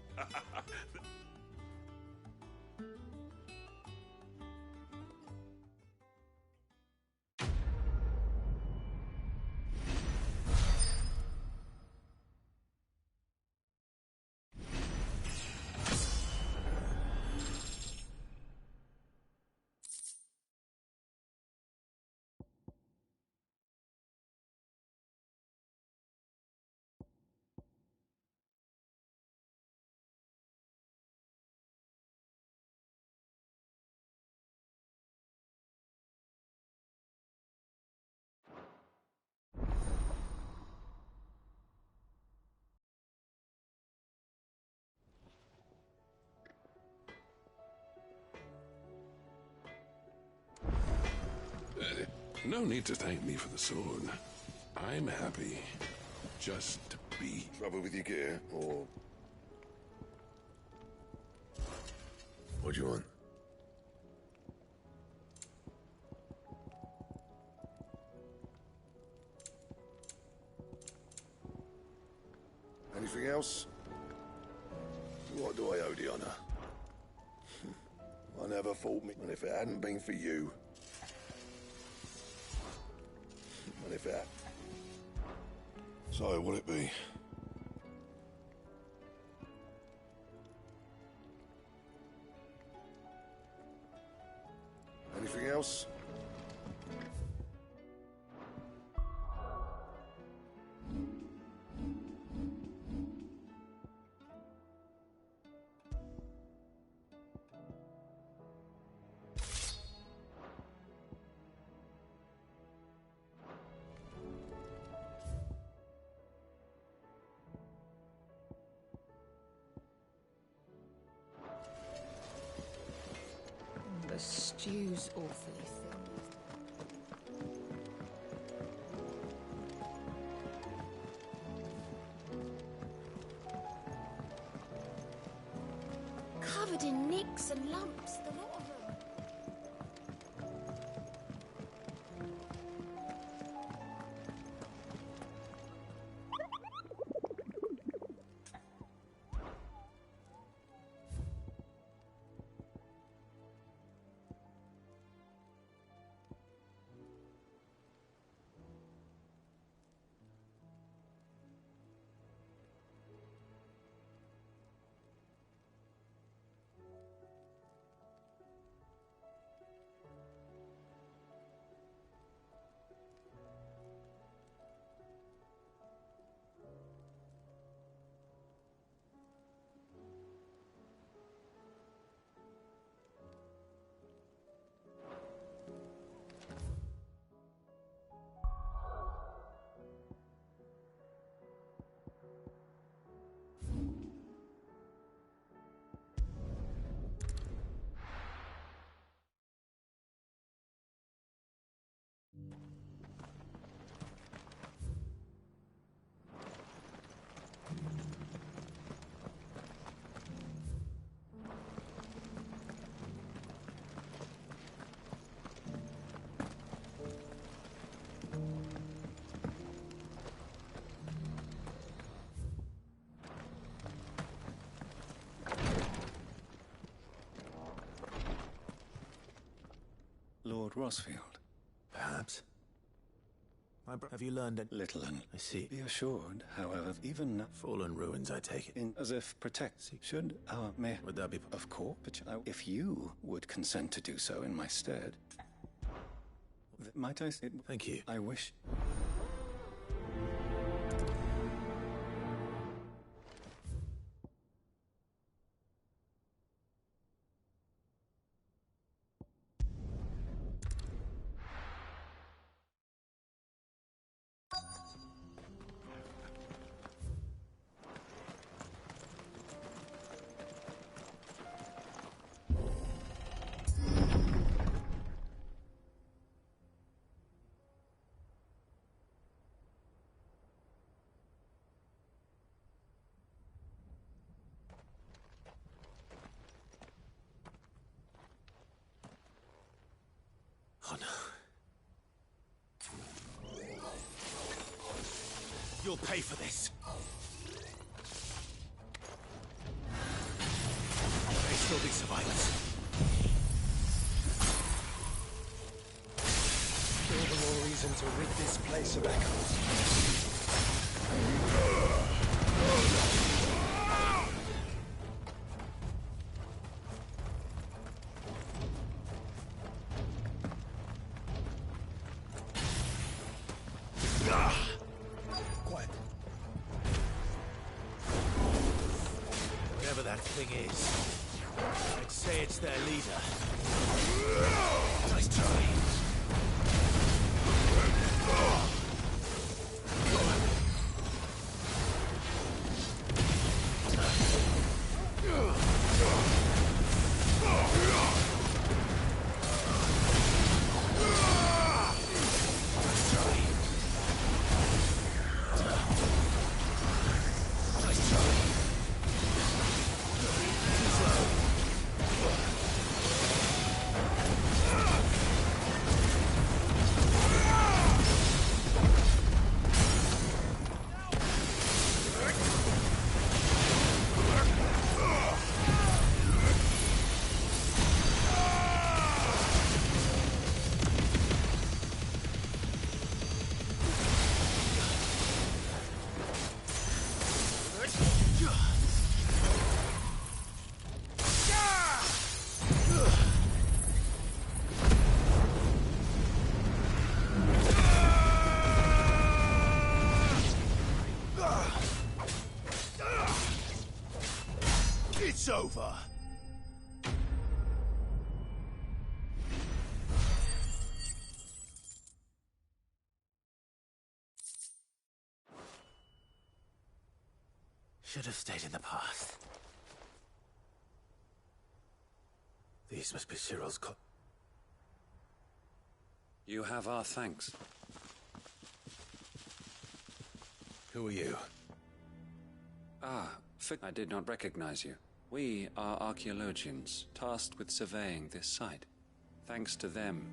No need to thank me for the sword. I'm happy just to be. Trouble with your gear, or... What do you want? Anything else? What do I owe the honor? I never fought me, and if it hadn't been for you... And if it had... So, what'd it be? Anything else? The stew's awfully thin. Covered in nicks and lumps, the lot of them. Lord Rosfield. Perhaps. Have you learned a Little and I see. Be assured, however, even Fallen ruins, I take it. as if protect should our mayor... Would that be... Of course, but if you would consent to do so in my stead... Might I say... Thank you. I wish... Oh no. You'll pay for this. There may still be survivors. All the more reason to rid this place of echoes. Quiet. Whatever that thing is, I'd say it's their leader. Nice try. over. Should have stayed in the past. These must be Cyril's You have our thanks. Who are you? I did not recognize you. We are archaeologians, tasked with surveying this site. Thanks to them.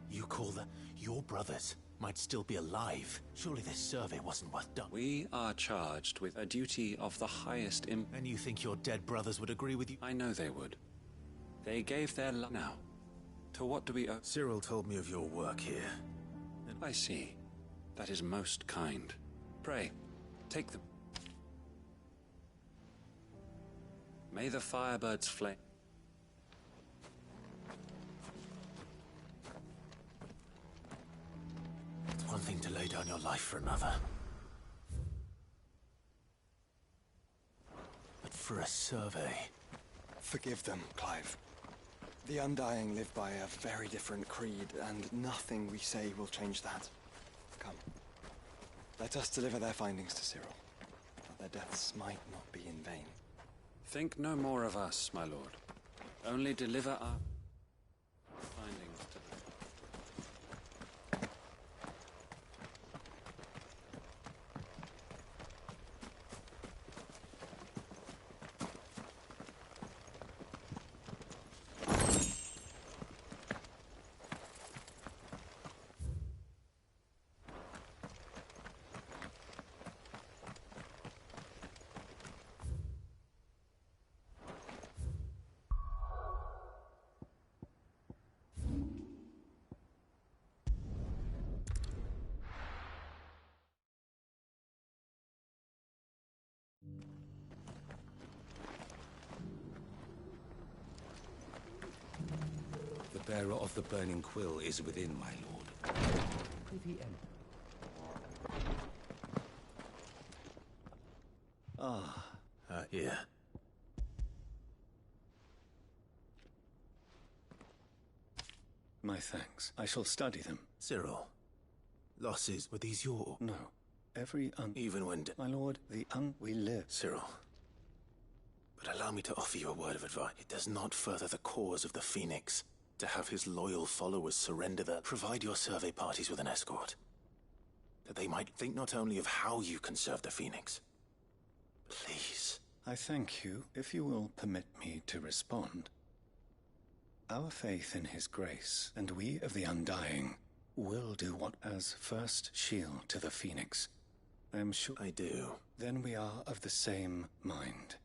You call them your brothers might still be alive. Surely this survey wasn't worth done. We are charged with a duty of the highest And you think your dead brothers would agree with you? I know they would. They gave their life. Now, to what do we owe? Cyril told me of your work here. I see. That is most kind. Pray, take them. May the firebirds flame. It's one thing to lay down your life for another. But for a survey... Forgive them, Clive. The Undying live by a very different creed, and nothing we say will change that. Come. Let us deliver their findings to Cyril, that their deaths might not be in vain. Think no more of us, my lord. Only deliver our findings to them. The bearer of the burning quill is within, my lord. Prithee enter. Here. My thanks. I shall study them. Cyril, losses, were these your... No. Even when... My lord, we live. Cyril, but allow me to offer you a word of advice. It does not further the cause of the Phoenix to have his loyal followers surrender provide your survey parties with an escort, that they might think not only of how you can serve the Phoenix. Please. I thank you, if you will permit me to respond. Our faith in his grace, and we of the Undying, will do what as first shield to the Phoenix. I am sure... I do. Then we are of the same mind.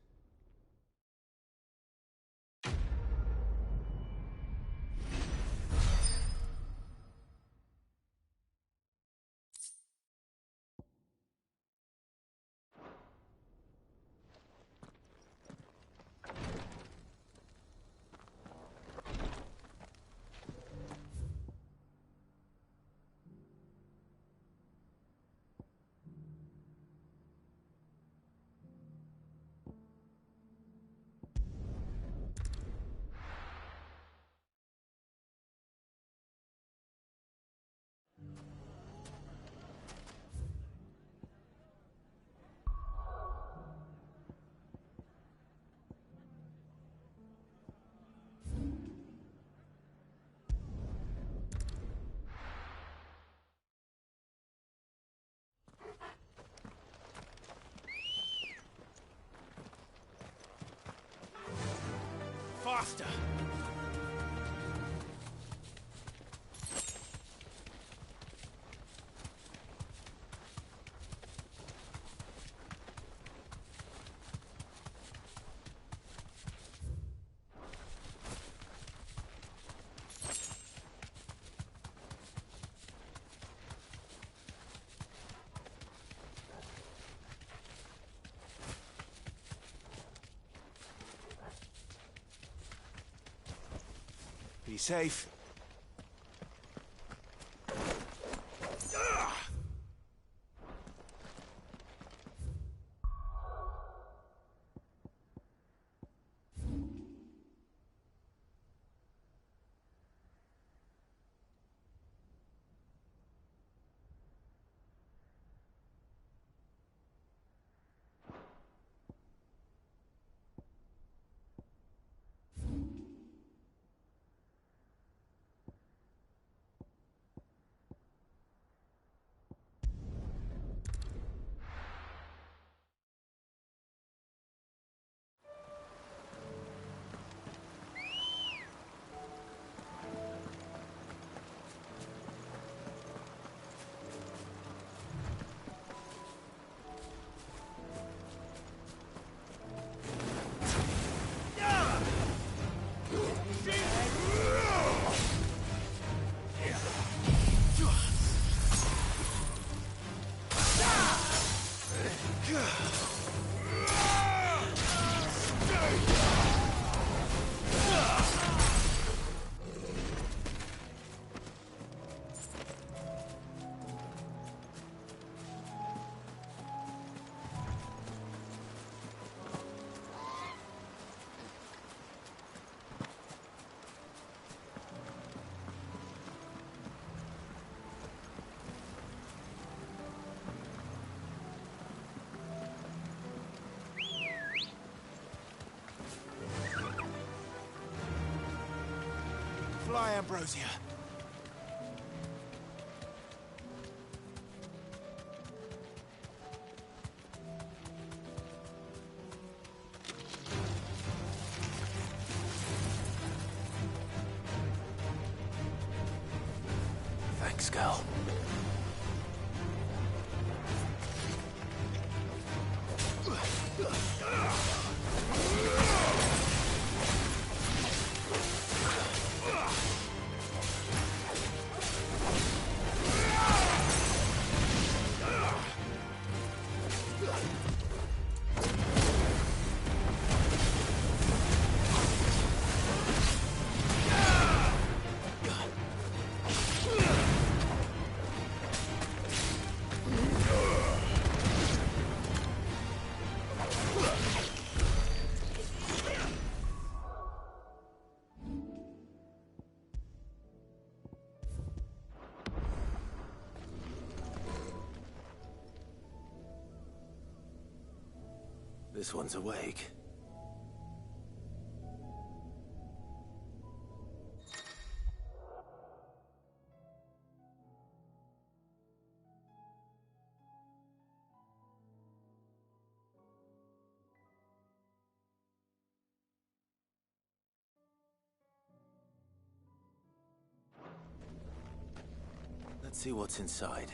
Faster! Be safe. Fly, Ambrosia. Thanks, girl. This one's awake. Let's see what's inside.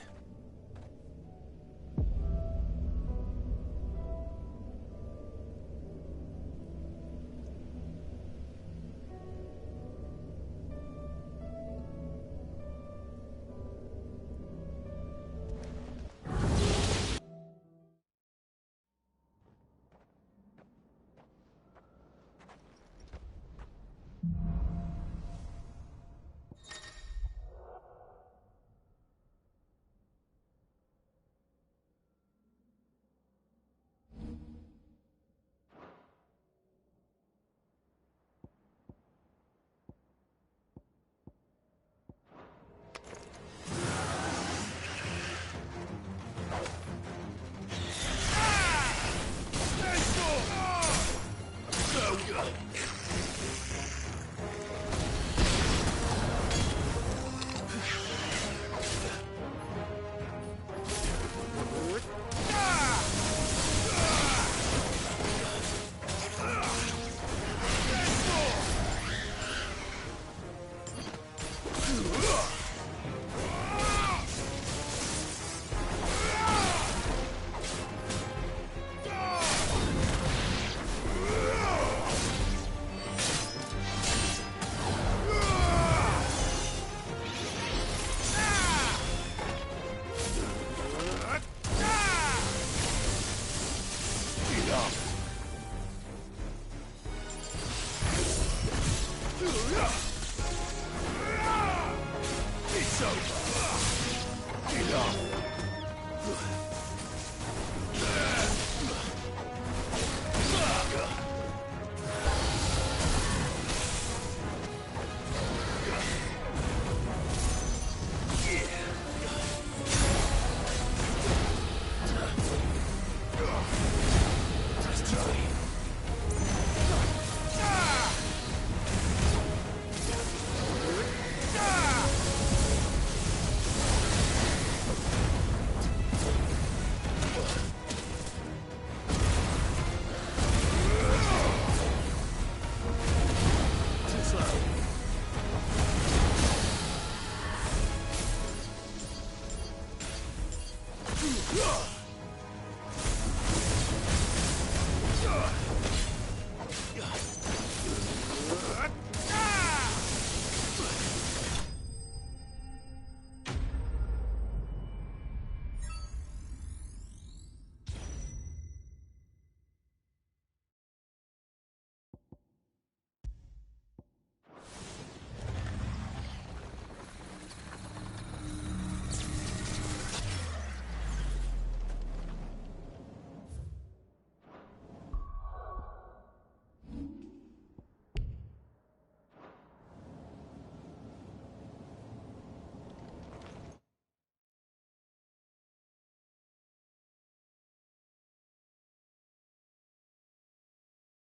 Ugh!